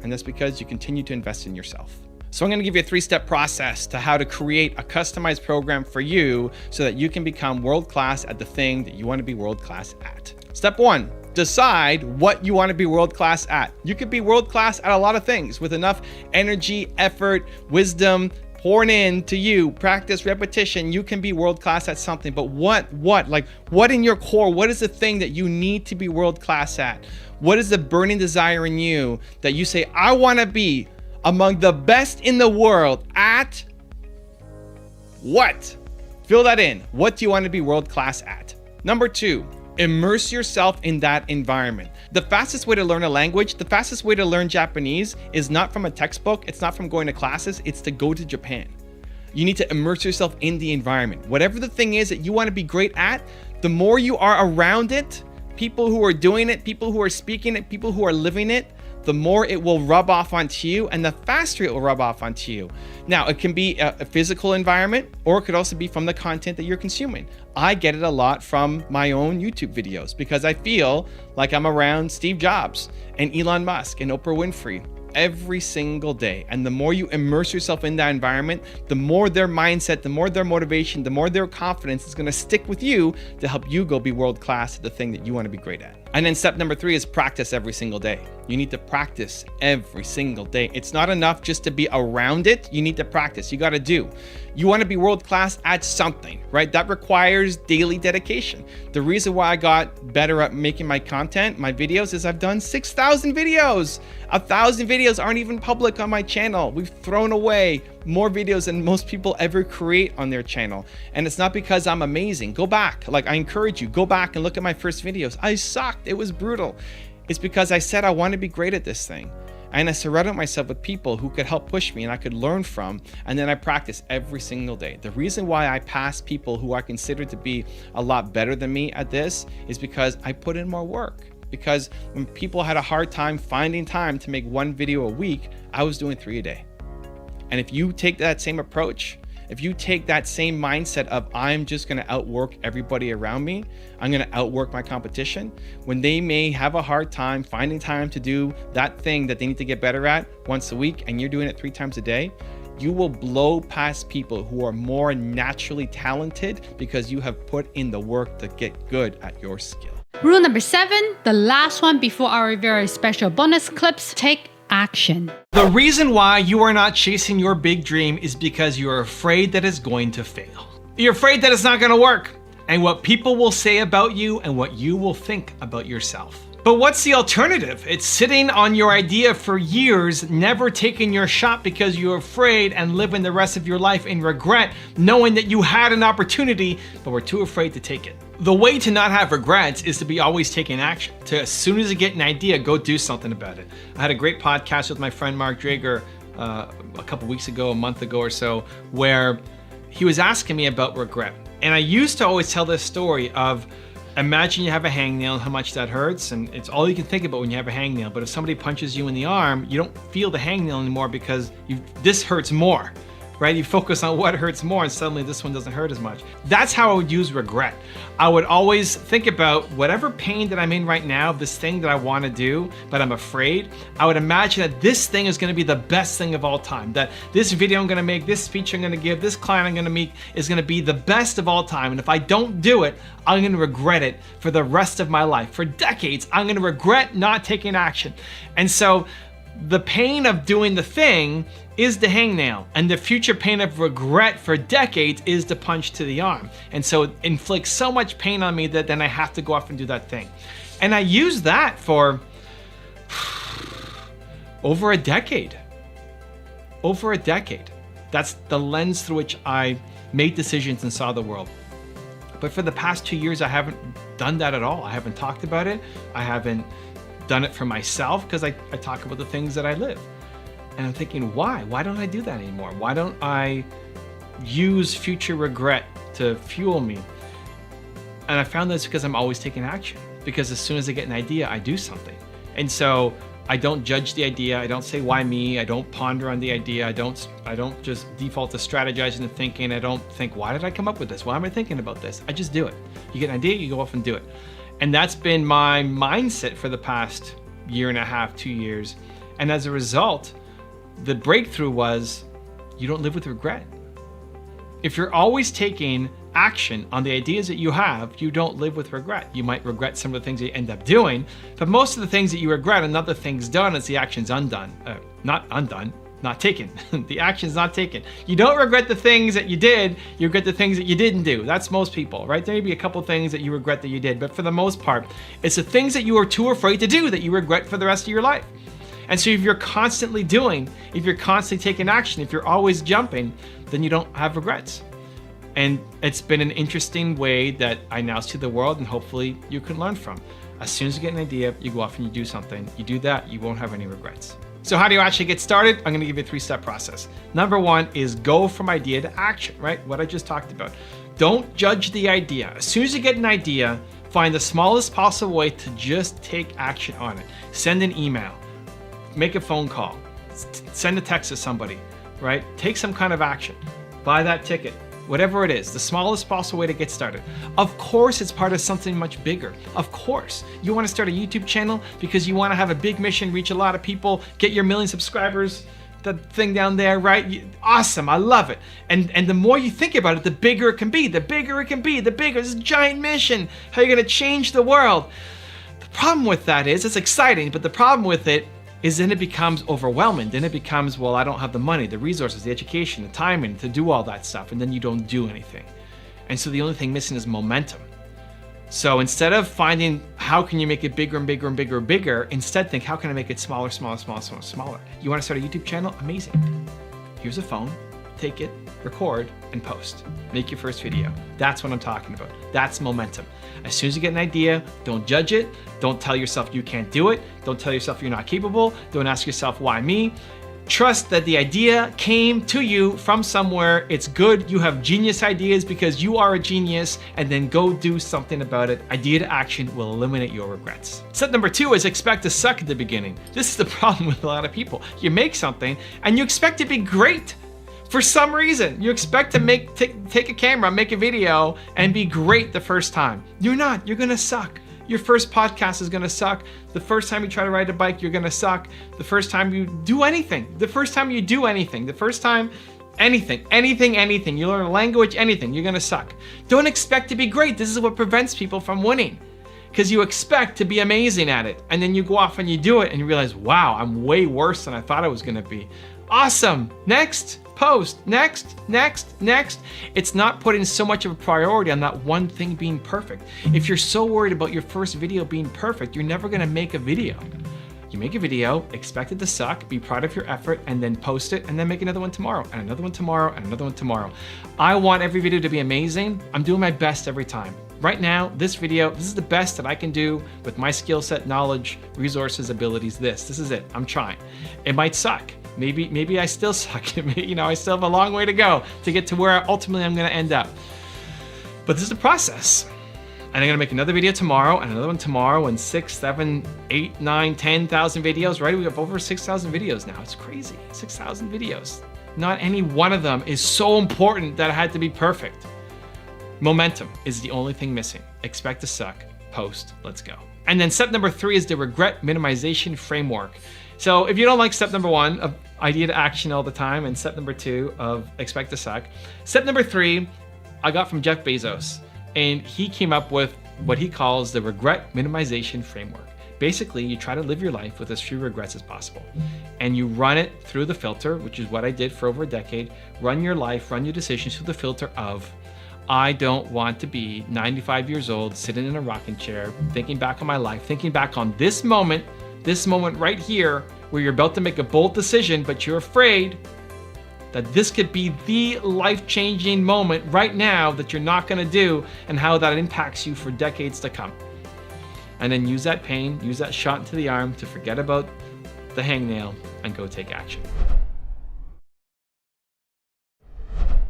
And that's because you continue to invest in yourself. So I'm going to give you a 3-step process to how to create a customized program for you so that you can become world-class at the thing that you want to be world-class at. Step 1, decide what you want to be world-class at. You could be world-class at a lot of things with enough energy, effort, wisdom, pouring in to you, practice, repetition, you can be world-class at something. But what in your core, what is the thing that you need to be world-class at? What is the burning desire in you that you say, I want to be among the best in the world at what? Fill that in. What do you want to be world-class at? Number 2, immerse yourself in that environment. The fastest way to learn a language, the fastest way to learn Japanese is not from a textbook, it's not from going to classes, it's to go to Japan. You need to immerse yourself in the environment. Whatever the thing is that you want to be great at, the more you are around it, people who are doing it, people who are speaking it, people who are living it, the more it will rub off onto you and the faster it will rub off onto you. Now, it can be a physical environment, or it could also be from the content that you're consuming. I get it a lot from my own YouTube videos because I feel like I'm around Steve Jobs and Elon Musk and Oprah Winfrey every single day. And the more you immerse yourself in that environment, the more their mindset, the more their motivation, the more their confidence is going to stick with you to help you go be world class at the thing that you want to be great at. And then step number 3 is practice every single day. You need to practice every single day. It's not enough just to be around it. You need to practice. You got to do. You want to be world class at something, right? That requires daily dedication. The reason why I got better at making my content, my videos, is I've done 6,000 videos. 1,000 videos aren't even public on my channel. We've thrown away more videos than most people ever create on their channel. And it's not because I'm amazing. Go back. Like, I encourage you, go back and look at my first videos. I sucked. It was brutal. It's because I said I want to be great at this thing. And I surrounded myself with people who could help push me and I could learn from. And then I practice every single day. The reason why I pass people who I consider to be a lot better than me at this is because I put in more work. Because when people had a hard time finding time to make 1 video a week, I was doing 3 a day. And if you take that same approach, if you take that same mindset of I'm just going to outwork everybody around me, I'm going to outwork my competition, when they may have a hard time finding time to do that thing that they need to get better at once a week, and you're doing it 3 times a day, you will blow past people who are more naturally talented because you have put in the work to get good at your skill. Rule number 7, the last one before our very special bonus clips, take action. The reason why you are not chasing your big dream is because you're afraid that it's going to fail. You're afraid that it's not going to work, and what people will say about you and what you will think about yourself. But what's the alternative? It's sitting on your idea for years, never taking your shot because you're afraid, and living the rest of your life in regret, knowing that you had an opportunity, but were too afraid to take it. The way to not have regrets is to be always taking action. To, as soon as you get an idea, go do something about it. I had a great podcast with my friend Mark Drager a couple weeks ago, a month ago or so, where he was asking me about regret. And I used to always tell this story of, imagine you have a hangnail and how much that hurts, and it's all you can think about when you have a hangnail. But if somebody punches you in the arm, you don't feel the hangnail anymore because this hurts more, right? You focus on what hurts more and suddenly this one doesn't hurt as much. That's how I would use regret. I would always think about whatever pain that I'm in right now, this thing that I want to do, but I'm afraid. I would imagine that this thing is going to be the best thing of all time, that this video I'm going to make, this speech I'm going to give, this client I'm going to meet is going to be the best of all time. And if I don't do it, I'm going to regret it for the rest of my life. For decades, I'm going to regret not taking action. And so the pain of doing the thing is the hangnail, and the future pain of regret for decades is the punch to the arm. And so it inflicts so much pain on me that then I have to go off and do that thing. And I use that for over a decade. Over a decade. That's the lens through which I made decisions and saw the world. But for the past 2 years, I haven't done that at all. I haven't talked about it. I haven't done it for myself because I talk about the things that I live. And I'm thinking, why? Why don't I do that anymore? Why don't I use future regret to fuel me? And I found that's because I'm always taking action. Because as soon as I get an idea, I do something. And so I don't judge the idea. I don't say, why me? I don't ponder on the idea. I don't just default to strategizing and thinking. I don't think, why did I come up with this? Why am I thinking about this? I just do it. You get an idea, you go off and do it. And that's been my mindset for the past year and a half, 2 years. And as a result, the breakthrough was you don't live with regret. If you're always taking action on the ideas that you have, you don't live with regret. You might regret some of the things that you end up doing, but most of the things that you regret are not the things done, it's the actions undone. Not taken. The action's not taken. You don't regret the things that you did, you regret the things that you didn't do. That's most people, right? There may be a couple things that you regret that you did, but for the most part, it's the things that you are too afraid to do that you regret for the rest of your life. And so if you're constantly doing, if you're constantly taking action, if you're always jumping, then you don't have regrets. And it's been an interesting way that I now see the world, and hopefully you can learn from. As soon as you get an idea, you go off and you do something. You do that, you won't have any regrets. So how do you actually get started? I'm gonna give you a 3-step process. Number 1 is go from idea to action, right? What I just talked about. Don't judge the idea. As soon as you get an idea, find the smallest possible way to just take action on it. Send an email, make a phone call, send a text to somebody, right? Take some kind of action. Buy that ticket. Whatever it is, the smallest possible way to get started. Of course, it's part of something much bigger. Of course, you want to start a YouTube channel because you want to have a big mission, reach a lot of people, get your 1 million subscribers, that thing down there, right? Awesome, I love it. And the more you think about it, the bigger it can be, the bigger it can be, the bigger, this giant mission, how you're going to change the world. The problem with that is, it's exciting, but the problem with it is then it becomes overwhelming. Then it becomes, well, I don't have the money, the resources, the education, the timing to do all that stuff, and then you don't do anything. And so the only thing missing is momentum. So instead of finding how can you make it bigger and bigger and bigger and bigger, instead think how can I make it smaller, smaller, smaller, smaller, smaller. You want to start a YouTube channel? Amazing. Here's a phone, take it, record, and post. Make your first video. That's what I'm talking about. That's momentum. As soon as you get an idea, don't judge it. Don't tell yourself you can't do it. Don't tell yourself you're not capable. Don't ask yourself, why me? Trust that the idea came to you from somewhere. It's good. You have genius ideas because you are a genius, and then go do something about it. Idea to action will eliminate your regrets. Step number 2 is expect to suck at the beginning. This is the problem with a lot of people. You make something and you expect it to be great. For some reason, you expect to take a camera, make a video, and be great the first time. You're not. You're gonna suck. Your first podcast is gonna suck. The first time you try to ride a bike, you're gonna suck. The first time you do anything. The first time you do anything. The first time anything. You learn a language, anything. You're gonna suck. Don't expect to be great. This is what prevents people from winning. Because you expect to be amazing at it. And then you go off and you do it and you realize, wow, I'm way worse than I thought I was gonna be. Awesome. Next. Post, next. It's not putting so much of a priority on that one thing being perfect. If you're so worried about your first video being perfect, you're never gonna make a video. You make a video, expect it to suck, be proud of your effort, and then post it, and then make another one tomorrow, and another one tomorrow, and another one tomorrow. I want every video to be amazing. I'm doing my best every time. Right now, this is the best that I can do with my skill set, knowledge, resources, abilities. This is it. I'm trying. It might suck. Maybe I still suck. I still have a long way to go to get to where ultimately I'm going to end up. But this is the process. And I'm going to make another video tomorrow and another one tomorrow and 6, 7, 8, 9, 10,000 videos, right? We have over 6,000 videos now. It's crazy. 6,000 videos. Not any one of them is so important that it had to be perfect. Momentum is the only thing missing. Expect to suck. Post. Let's go. And then step number 3 is the regret minimization framework. So if you don't like step number 1 of idea to action all the time and step number 2 of expect to suck, step number 3 I got from Jeff Bezos, and he came up with what he calls the regret minimization framework. Basically, you try to live your life with as few regrets as possible, and you run it through the filter, which is what I did for over a decade. Run your life, run your decisions through the filter of, I don't want to be 95 years old, sitting in a rocking chair, thinking back on my life, thinking back on this moment right here, where you're about to make a bold decision, but you're afraid that this could be the life-changing moment right now that you're not gonna do, and how that impacts you for decades to come. And then use that pain, use that shot into the arm to forget about the hangnail and go take action.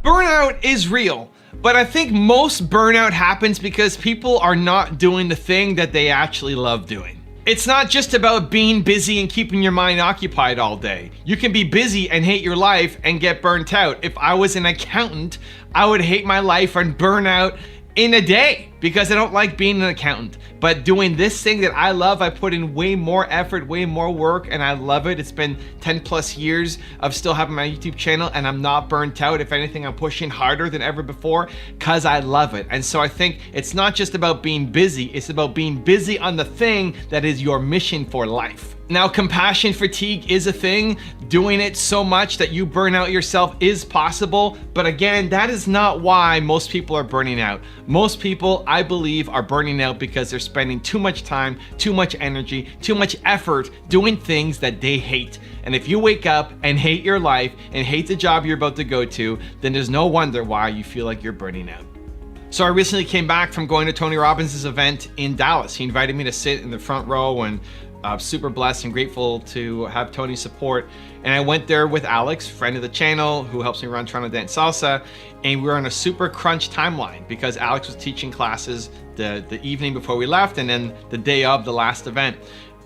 Burnout is real, but I think most burnout happens because people are not doing the thing that they actually love doing. It's not just about being busy and keeping your mind occupied all day. You can be busy and hate your life and get burnt out. If I was an accountant, I would hate my life and burn out in a day. because I don't like being an accountant. But doing this thing that I love, I put in way more effort, way more work, and I love it. It's been 10 plus years of still having my YouTube channel, and I'm not burnt out. If anything, I'm pushing harder than ever before because I love it. And so I think it's not just about being busy, it's about being busy on the thing that is your mission for life. Now, compassion fatigue is a thing. Doing it so much that you burn out yourself is possible. But again, that is not why most people are burning out. Most people, I believe, are burning out because they're spending too much time, too much energy, too much effort doing things that they hate. And if you wake up and hate your life and hate the job you're about to go to, then there's no wonder why you feel like you're burning out. So I recently came back from going to Tony Robbins' event in Dallas. He invited me to sit in the front row, and super blessed and grateful to have Tony's support. And I went there with Alex, friend of the channel, who helps me run Toronto Dance Salsa. And we were on a super crunch timeline because Alex was teaching classes the evening before we left, and then the day of the last event.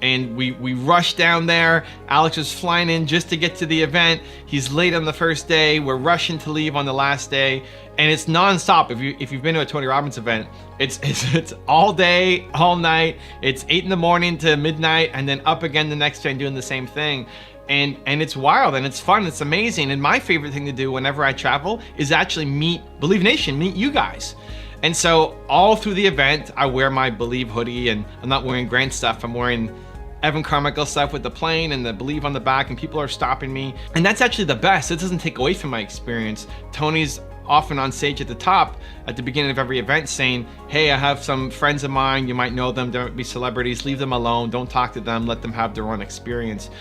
And we rushed down there. Alex was flying in just to get to the event. He's late on the first day. We're rushing to leave on the last day. And it's nonstop. If you've been to a Tony Robbins event, it's all day, all night. It's 8 in the morning to midnight, and then up again the next day and doing the same thing. And it's wild and it's fun. It's amazing. And my favorite thing to do whenever I travel is actually meet Believe Nation, meet you guys. And so all through the event, I wear my Believe hoodie, and I'm not wearing Grant stuff. I'm wearing Evan Carmichael stuff with the plane and the Believe on the back, and people are stopping me. And that's actually the best. It doesn't take away from my experience. Tony's often on stage at the top at the beginning of every event saying, hey, I have some friends of mine, you might know them, they might be celebrities, leave them alone, don't talk to them, let them have their own experience.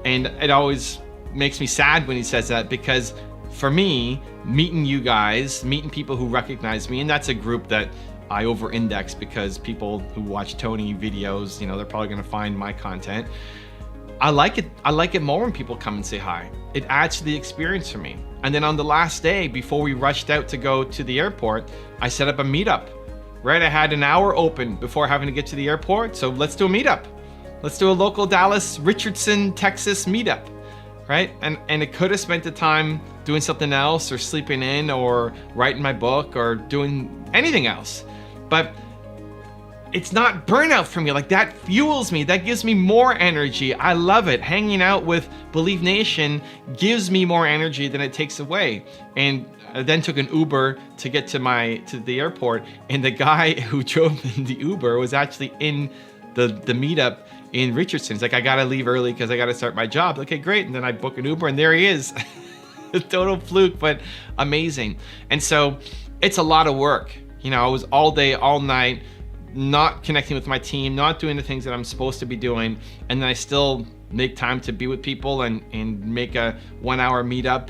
And it always makes me sad when he says that, because for me, meeting you guys, meeting people who recognize me, and that's a group that I over-index because people who watch Tony videos, you know, they're probably gonna find my content. I like it more when people come and say hi. It adds to the experience for me. And then on the last day, before we rushed out to go to the airport, I set up a meetup, right? I had an hour open before having to get to the airport, so let's do a meetup. Let's do a local Dallas, Richardson, Texas meetup, right? And it could have spent the time doing something else, or sleeping in, or writing my book, or doing anything else. But it's not burnout for me. Like, that fuels me. That gives me more energy. I love it. Hanging out with Believe Nation gives me more energy than it takes away. And I then took an Uber to get to the airport, and the guy who drove the Uber was actually in the meetup in Richardson. He's like, I gotta leave early because I gotta start my job. Okay, great. And then I book an Uber, and there he is. A total fluke, but amazing. And so it's a lot of work. You know, I was all day, all night, not connecting with my team, not doing the things that I'm supposed to be doing, and then I still make time to be with people and make a 1 hour meetup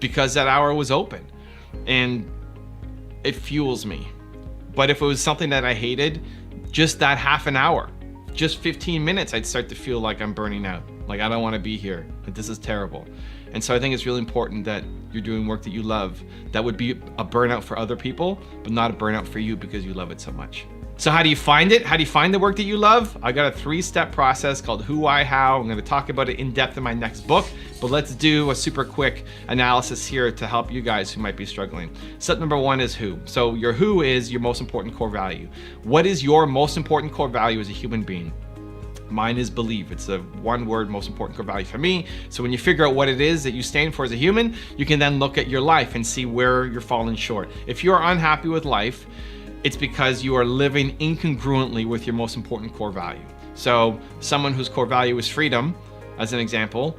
because that hour was open, and it fuels me. But if it was something that I hated, just that half an hour, just 15 minutes, I'd start to feel like I'm burning out. Like, I don't want to be here. Like, this is terrible. And so I think it's really important that you're doing work that you love. That would be a burnout for other people, but not a burnout for you because you love it so much. So how do you find it? How do you find the work that you love? I got a 3-step process called Who, Why, How. I'm gonna talk about it in depth in my next book, but let's do a super quick analysis here to help you guys who might be struggling. Step number 1 is who. So your who is your most important core value. What is your most important core value as a human being? Mine is believe. It's a one-word most important core value for me. So when you figure out what it is that you stand for as a human, you can then look at your life and see where you're falling short. If you're unhappy with life, it's because you are living incongruently with your most important core value. So someone whose core value is freedom, as an example,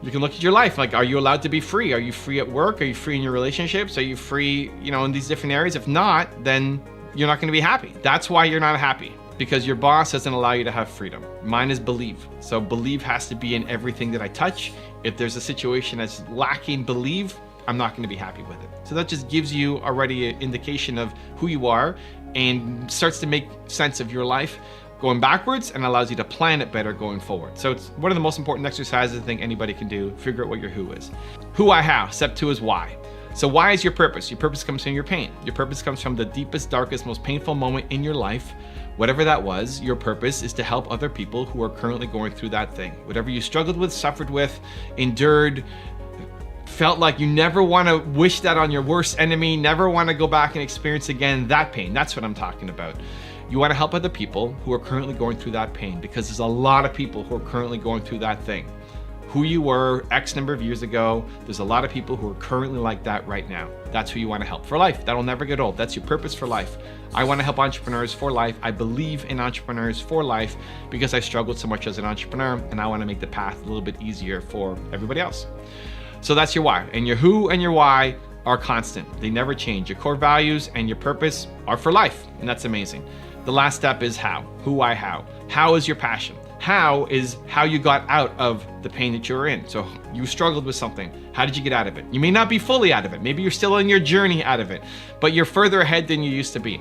you can look at your life. Like, are you allowed to be free? Are you free at work? Are you free in your relationships? Are you free, you know, in these different areas? If not, then you're not going to be happy. That's why you're not happy. Because your boss doesn't allow you to have freedom. Mine is believe. So believe has to be in everything that I touch. If there's a situation that's lacking believe, I'm not going to be happy with it. So that just gives you already an indication of who you are and starts to make sense of your life going backwards and allows you to plan it better going forward. So it's one of the most important exercises I think anybody can do. Figure out what your who is. Who, I, how. Step 2 is why. So why is your purpose? Your purpose comes from your pain. Your purpose comes from the deepest, darkest, most painful moment in your life. Whatever that was, your purpose is to help other people who are currently going through that thing. Whatever you struggled with, suffered with, endured, felt like you never want to wish that on your worst enemy, never want to go back and experience again that pain. That's what I'm talking about. You want to help other people who are currently going through that pain, because there's a lot of people who are currently going through that thing. Who you were X number of years ago, there's a lot of people who are currently like that right now. That's who you want to help for life. That'll never get old. That's your purpose for life. I want to help entrepreneurs for life. I believe in entrepreneurs for life because I struggled so much as an entrepreneur, and I want to make the path a little bit easier for everybody else. So that's your why. And your who and your why are constant. They never change. Your core values and your purpose are for life, and that's amazing. The last step is how. Who, why, how. How is your passion? How is how you got out of the pain that you were in. So you struggled with something. How did you get out of it? You may not be fully out of it. Maybe you're still on your journey out of it, but you're further ahead than you used to be.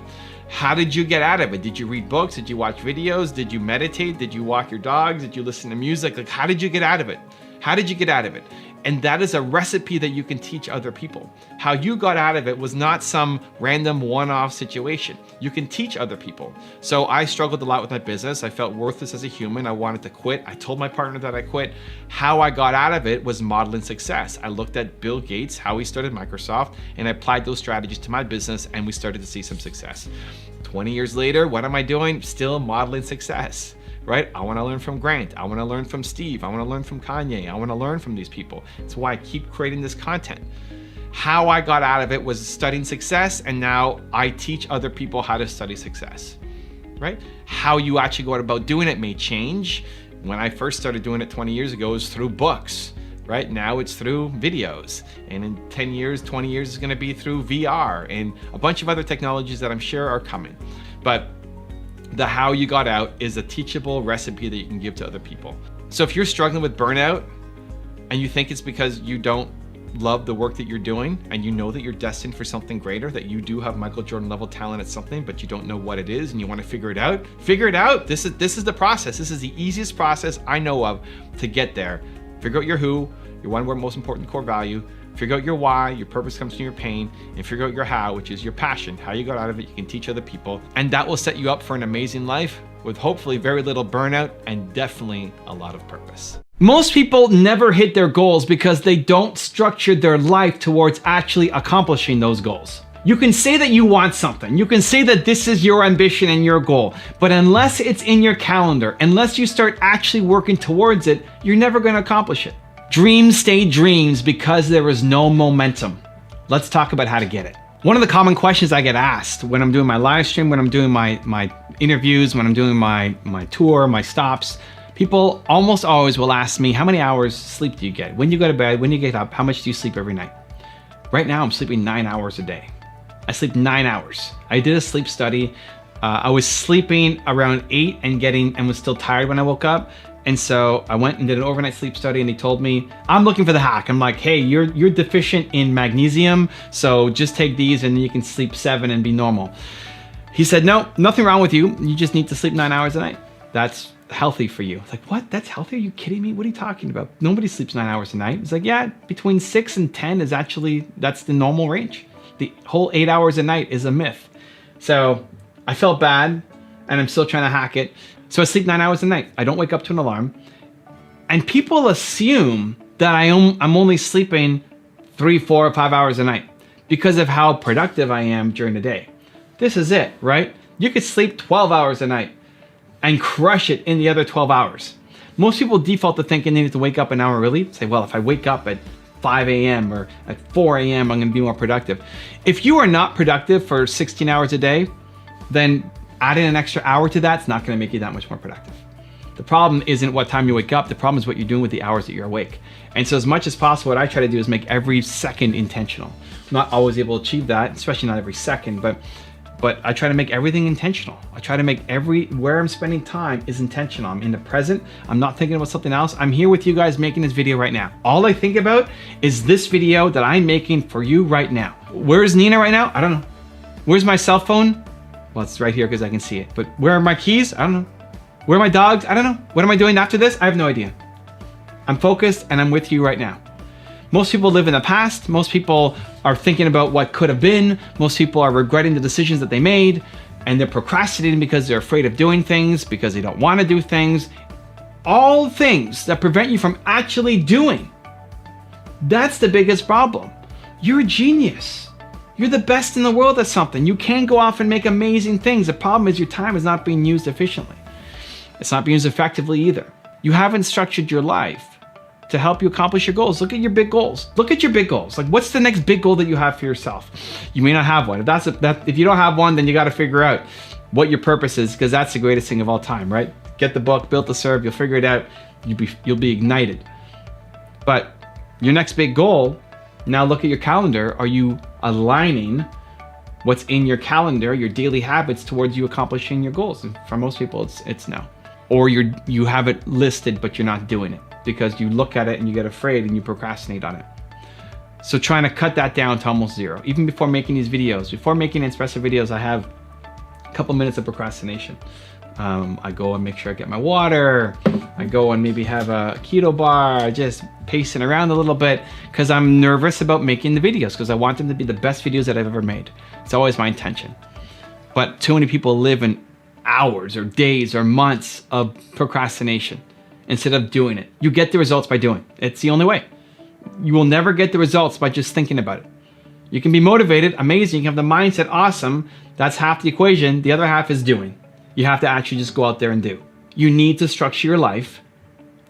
How did you get out of it? Did you read books? Did you watch videos? Did you meditate? Did you walk your dogs? Did you listen to music? Like, how did you get out of it? How did you get out of it? And that is a recipe that you can teach other people. How you got out of it was not some random one-off situation. You can teach other people. So I struggled a lot with my business. I felt worthless as a human. I wanted to quit. I told my partner that I quit. How I got out of it was modeling success. I looked at Bill Gates, how he started Microsoft, and I applied those strategies to my business, and we started to see some success. 20 years later, what am I doing? Still modeling success. Right? I want to learn from Grant. I want to learn from Steve. I want to learn from Kanye. I want to learn from these people. It's why I keep creating this content. How I got out of it was studying success, and now I teach other people how to study success. Right? How you actually go about doing it may change. When I first started doing it 20 years ago, it was through books. Right? Now it's through videos. And in 10 years, 20 years, it's going to be through VR and a bunch of other technologies that I'm sure are coming. But the how you got out is a teachable recipe that you can give to other people. So if you're struggling with burnout and you think it's because you don't love the work that you're doing, and you know that you're destined for something greater, that you do have Michael Jordan level talent at something, but you don't know what it is and you want to figure it out, figure it out. This is the process. This is the easiest process I know of to get there. Figure out your who, your one word most important core value. Figure out your why, your purpose comes from your pain, and figure out your how, which is your passion, how you got out of it. You can teach other people, and that will set you up for an amazing life with hopefully very little burnout and definitely a lot of purpose. Most people never hit their goals because they don't structure their life towards actually accomplishing those goals. You can say that you want something. You can say that this is your ambition and your goal, but unless it's in your calendar, unless you start actually working towards it, you're never going to accomplish it. Dreams stay dreams because there is no momentum. Let's talk about how to get it. One of the common questions I get asked when I'm doing my live stream, when I'm doing my interviews, when I'm doing my tour, my stops, people almost always will ask me, how many hours sleep do you get? When you go to bed, when you get up, how much do you sleep every night? Right now, I'm sleeping 9 hours a day. I sleep 9 hours. I did a sleep study. I was sleeping around 8 and was still tired when I woke up. And so I went and did an overnight sleep study, and they told me, I'm looking for the hack. I'm like, hey, you're deficient in magnesium, so just take these and you can sleep 7 and be normal. He said, no, nothing wrong with you. You just need to sleep 9 hours a night. That's healthy for you. It's like, what? That's healthy? Are you kidding me? What are you talking about? Nobody sleeps 9 hours a night. It's like, yeah, between 6 and 10 is actually, that's the normal range. The whole 8 hours a night is a myth. So I felt bad, and I'm still trying to hack it. So I sleep 9 hours a night. I don't wake up to an alarm. And people assume that I'm only sleeping 3, 4, or 5 hours a night because of how productive I am during the day. This is it, right? You could sleep 12 hours a night and crush it in the other 12 hours. Most people default to thinking they need to wake up an hour early. Say, well, if I wake up at 5 a.m. or at 4 a.m., I'm gonna be more productive. If you are not productive for 16 hours a day, then adding an extra hour to that's not gonna make you that much more productive. The problem isn't what time you wake up, the problem is what you're doing with the hours that you're awake. And so as much as possible, what I try to do is make every second intentional. I'm not always able to achieve that, especially not every second, but I try to make everything intentional. I try to make where I'm spending time is intentional. I'm in the present, I'm not thinking about something else. I'm here with you guys making this video right now. All I think about is this video that I'm making for you right now. Where's Nina right now? I don't know. Where's my cell phone? Well, it's right here because I can see it. But where are my keys? I don't know. Where are my dogs? I don't know. What am I doing after this? I have no idea. I'm focused and I'm with you right now. Most people live in the past. Most people are thinking about what could have been. Most people are regretting the decisions that they made, and they're procrastinating because they're afraid of doing things, because they don't want to do things. All things that prevent you from actually doing. That's the biggest problem. You're a genius. You're the best in the world at something. You can go off and make amazing things. The problem is your time is not being used efficiently. It's not being used effectively either. You haven't structured your life to help you accomplish your goals. Look at your big goals. Look at your big goals. Like, what's the next big goal that you have for yourself? You may not have one. If you don't have one, then you got to figure out what your purpose is, because that's the greatest thing of all time, right? Get the book, Built to Serve. You'll figure it out. You'll be ignited. But your next big goal, now look at your calendar. Are you aligning what's in your calendar, your daily habits, towards you accomplishing your goals? And for most people, it's no. Or you have it listed, but you're not doing it because you look at it and you get afraid and you procrastinate on it. So trying to cut that down to almost zero. Even before making these videos, before making Espresso videos, I have a couple minutes of procrastination. I go and make sure I get my water. I go and maybe have a keto bar, just pacing around a little bit because I'm nervous about making the videos because I want them to be the best videos that I've ever made. It's always my intention. But too many people live in hours or days or months of procrastination instead of doing it. You get the results by doing it. It's the only way. You will never get the results by just thinking about it. You can be motivated, amazing. You can have the mindset, awesome. That's half the equation. The other half is doing. You have to actually just go out there and do. You need to structure your life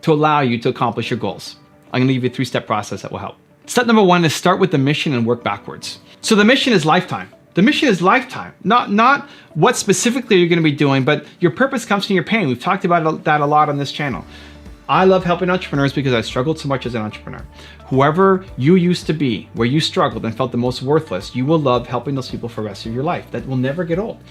to allow you to accomplish your goals. I'm going to give you a 3-step process that will help. Step number 1 is start with the mission and work backwards. So the mission is lifetime. The mission is lifetime, not what specifically you're going to be doing, but your purpose comes from your pain. We've talked about that a lot on this channel. I love helping entrepreneurs because I struggled so much as an entrepreneur. Whoever you used to be, where you struggled and felt the most worthless, you will love helping those people for the rest of your life. That will never get old.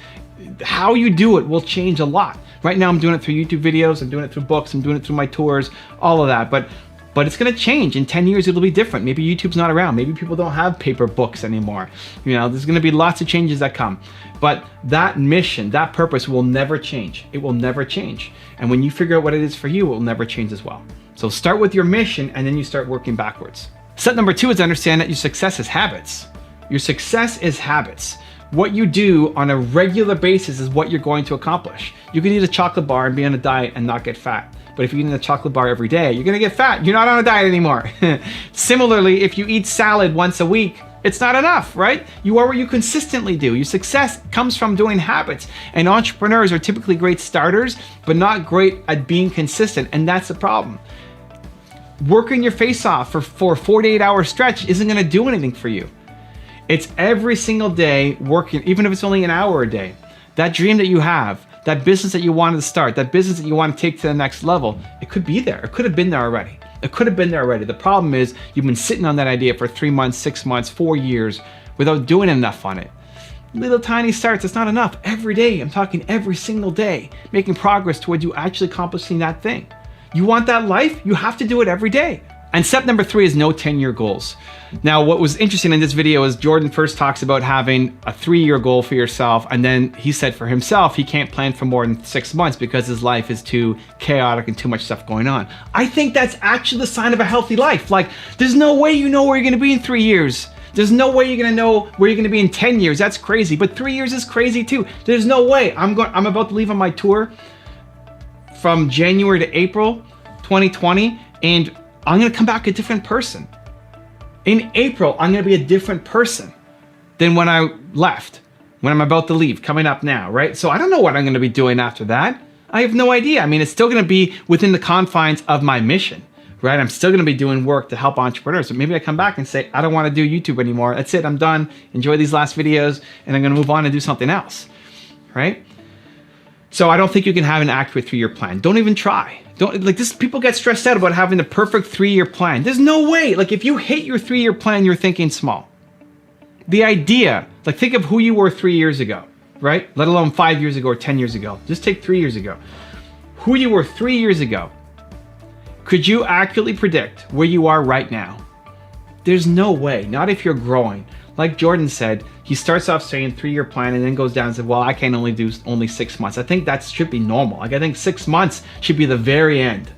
How you do it will change a lot. Right now I'm doing it through YouTube videos, I'm doing it through books, I'm doing it through my tours, all of that. But it's going to change. In 10 years, it'll be different. Maybe YouTube's not around. Maybe people don't have paper books anymore. There's going to be lots of changes that come. But that mission, that purpose will never change. It will never change. And when you figure out what it is for you, it will never change as well. So start with your mission and then you start working backwards. Step number 2 is understand that your success is habits. Your success is habits. What you do on a regular basis is what you're going to accomplish. You can eat a chocolate bar and be on a diet and not get fat. But if you eat a chocolate bar every day, you're gonna get fat. You're not on a diet anymore. Similarly, if you eat salad once a week, it's not enough, right? You are what you consistently do. Your success comes from doing habits. And entrepreneurs are typically great starters, but not great at being consistent. And that's the problem. Working your face off for a 48-hour stretch isn't gonna do anything for you. It's every single day working, even if it's only an hour a day. That dream that you have, that business that you wanted to start, that business that you want to take to the next level, it could be there. It could have been there already. It could have been there already. The problem is you've been sitting on that idea for 3 months, 6 months, 4 years without doing enough on it. Little tiny starts, it's not enough. Every day, I'm talking every single day, making progress towards you actually accomplishing that thing. You want that life? You have to do it every day. And step number 3 is no 10-year goals. Now, what was interesting in this video is Jordan first talks about having a 3-year goal for yourself. And then he said for himself, he can't plan for more than 6 months because his life is too chaotic and too much stuff going on. I think that's actually the sign of a healthy life. Like, there's no way you know where you're gonna be in 3 years. There's no way you're gonna know where you're gonna be in 10 years. That's crazy, but 3 years is crazy too. There's no way. I'm about to leave on my tour from January to April 2020, and I'm gonna come back a different person. In April, I'm gonna be a different person than when I left, when I'm about to leave, coming up now, right? So I don't know what I'm gonna be doing after that. I have no idea. I mean, it's still gonna be within the confines of my mission, right? I'm still gonna be doing work to help entrepreneurs. So maybe I come back and say, I don't wanna do YouTube anymore. That's it, I'm done. Enjoy these last videos, and I'm gonna move on and do something else, right? So I don't think you can have an accurate 3-year plan. Don't even try. People get stressed out about having the perfect 3-year plan. There's no way. Like, if you hate your 3-year plan, you're thinking small. The idea, like, think of who you were 3 years ago, right? Let alone 5 years ago or 10 years ago. Just take 3 years ago. Who you were 3 years ago. Could you accurately predict where you are right now? There's no way. Not if you're growing. Like Jordan said, he starts off saying 3-year plan and then goes down and says, well, I can only do 6 months. I think that should be normal. Like, I think 6 months should be the very end.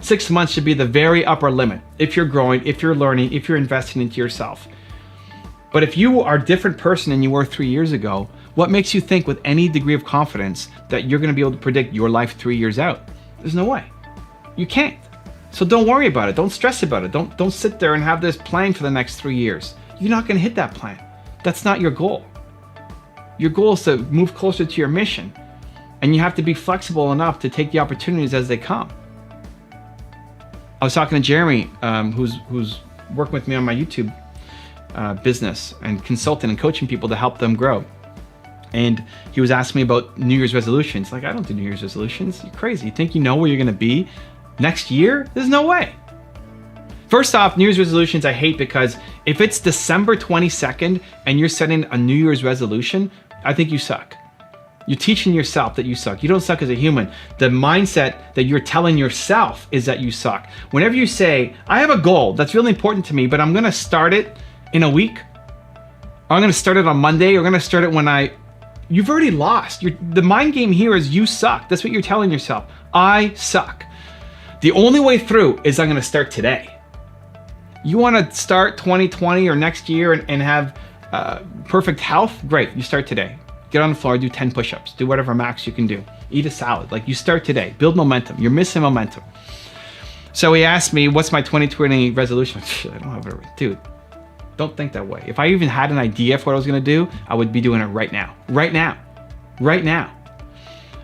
6 months should be the very upper limit. If you're growing, if you're learning, if you're investing into yourself. But if you are a different person than you were 3 years ago, what makes you think with any degree of confidence that you're going to be able to predict your life 3 years out? There's no way. You can't. So don't worry about it. Don't stress about it. Don't sit there and have this plan for the next 3 years. You're not going to hit that plan. That's not your goal. Your goal is to move closer to your mission, and you have to be flexible enough to take the opportunities as they come. I was talking to Jeremy, who's working with me on my YouTube business and consulting and coaching people to help them grow. And he was asking me about New Year's resolutions. Like, I don't do New Year's resolutions. You're crazy. You think you know where you're going to be next year? There's no way. First off, New Year's resolutions I hate, because if it's December 22nd and you're setting a New Year's resolution, I think you suck. You're teaching yourself that you suck. You don't suck as a human. The mindset that you're telling yourself is that you suck. Whenever you say, I have a goal that's really important to me, but I'm going to start it in a week, or I'm going to start it on Monday, or I'm going to start it when you've already lost. The mind game here is you suck. That's what you're telling yourself. I suck. The only way through is I'm going to start today. You want to start 2020 or next year and have perfect health? Great, you start today. Get on the floor, do 10 push-ups, do whatever max you can do. Eat a salad. Like, you start today. Build momentum. You're missing momentum. So he asked me, what's my 2020 resolution? I don't have it. Dude, don't think that way. If I even had an idea for what I was going to do, I would be doing it right now. Right now. Right now.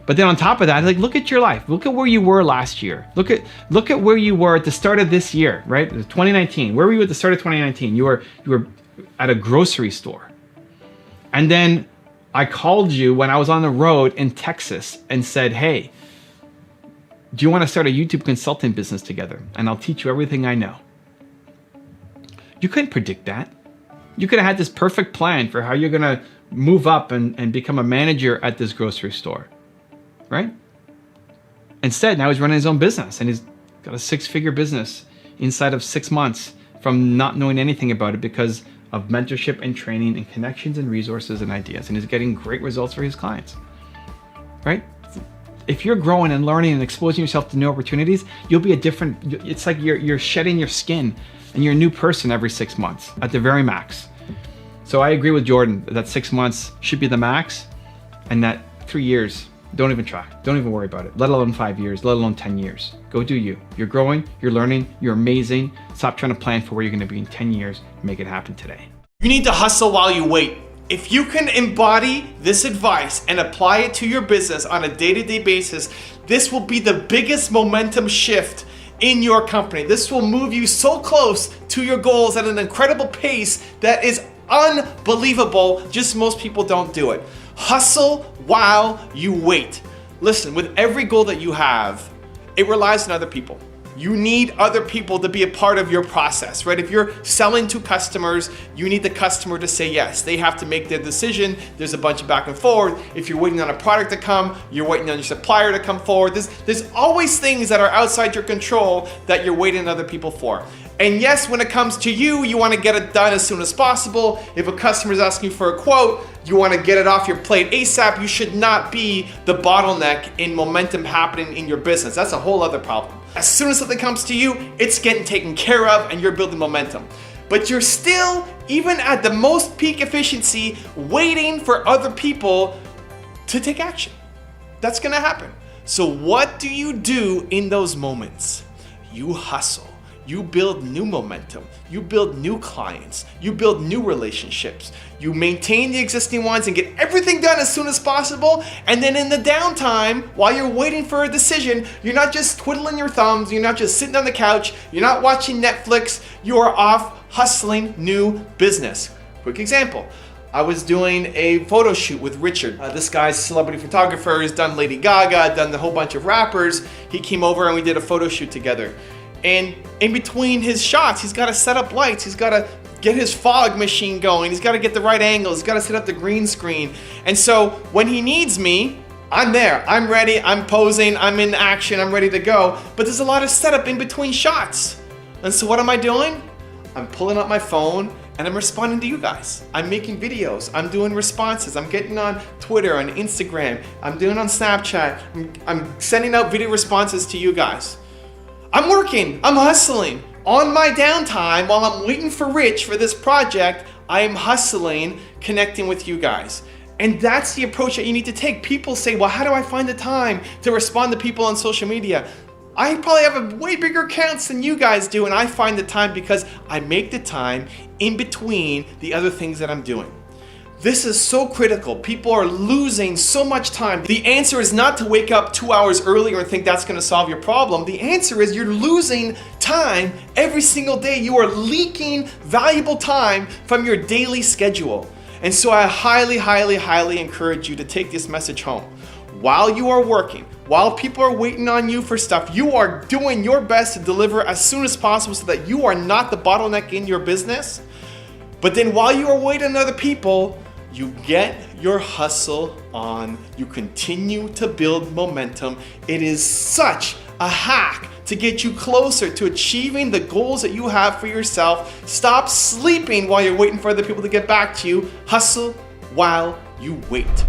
But then on top of that, like, look at your life. Look at where you were last year. Look at where you were at the start of this year, right? 2019. Where were you at the start of 2019? You were at a grocery store. And then I called you when I was on the road in Texas and said, hey, do you want to start a YouTube consulting business together? And I'll teach you everything I know. You couldn't predict that. You could have had this perfect plan for how you're going to move up and become a manager at this grocery store, right? Instead, now he's running his own business, and he's got a 6-figure business inside of 6 months from not knowing anything about it, because of mentorship and training and connections and resources and ideas, and is getting great results for his clients, right? If you're growing and learning and exposing yourself to new opportunities, you'll be it's like you're shedding your skin and you're a new person every 6 months at the very max. So I agree with Jordan that 6 months should be the max, and that 3 years, don't even try. Don't even worry about it, let alone 5 years, let alone 10 years. Go do you. You're growing, you're learning, you're amazing. Stop trying to plan for where you're gonna be in 10 years. Make it happen today. You need to hustle while you wait. If you can embody this advice and apply it to your business on a day-to-day basis, this will be the biggest momentum shift in your company. This will move you so close to your goals at an incredible pace that is unbelievable. Just most people don't do it. Hustle while you wait. Listen, with every goal that you have, it relies on other people. You need other people to be a part of your process, right? If you're selling to customers, you need the customer to say yes. They have to make their decision. There's a bunch of back and forth. If you're waiting on a product to come, you're waiting on your supplier to come forward. There's always things that are outside your control that you're waiting on other people for. And yes, when it comes to you, you want to get it done as soon as possible. If a customer is asking for a quote, you want to get it off your plate ASAP. You should not be the bottleneck in momentum happening in your business. That's a whole other problem. As soon as something comes to you, it's getting taken care of and you're building momentum. But you're still, even at the most peak efficiency, waiting for other people to take action. That's going to happen. So what do you do in those moments? You hustle. You build new momentum. You build new clients. You build new relationships. You maintain the existing ones and get everything done as soon as possible. And then in the downtime, while you're waiting for a decision, you're not just twiddling your thumbs. You're not just sitting on the couch. You're not watching Netflix. You are off hustling new business. Quick example. I was doing a photo shoot with Richard. This guy's a celebrity photographer. He's done Lady Gaga, done a whole bunch of rappers. He came over and we did a photo shoot together. And in between his shots, he's got to set up lights. He's got to get his fog machine going. He's got to get the right angles. He's got to set up the green screen. And so when he needs me, I'm there. I'm ready. I'm posing. I'm in action. I'm ready to go. But there's a lot of setup in between shots. And so what am I doing? I'm pulling up my phone and I'm responding to you guys. I'm making videos. I'm doing responses. I'm getting on Twitter, on Instagram. I'm doing on Snapchat. I'm sending out video responses to you guys. I'm working, I'm hustling. On my downtime, while I'm waiting for Rich for this project, I am hustling, connecting with you guys. And that's the approach that you need to take. People say, well, how do I find the time to respond to people on social media? I probably have a way bigger accounts than you guys do, and I find the time because I make the time in between the other things that I'm doing. This is so critical. People are losing so much time. The answer is not to wake up 2 hours earlier and think that's going to solve your problem. The answer is you're losing time every single day. You are leaking valuable time from your daily schedule. And so I highly, highly, highly encourage you to take this message home. While you are working, while people are waiting on you for stuff, you are doing your best to deliver as soon as possible so that you are not the bottleneck in your business. But then while you are waiting on other people, you get your hustle on. You continue to build momentum. It is such a hack to get you closer to achieving the goals that you have for yourself. Stop sleeping while you're waiting for other people to get back to you. Hustle while you wait.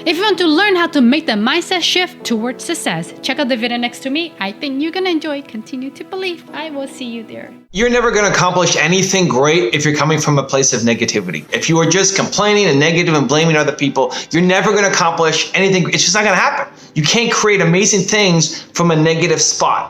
If you want to learn how to make the mindset shift towards success, check out the video next to me. I think you're gonna enjoy. Continue to believe. I will see you there. You're never going to accomplish anything great if you're coming from a place of negativity. If you are just complaining and negative and blaming other people, you're never going to accomplish anything. It's just not going to happen. You can't create amazing things from a negative spot.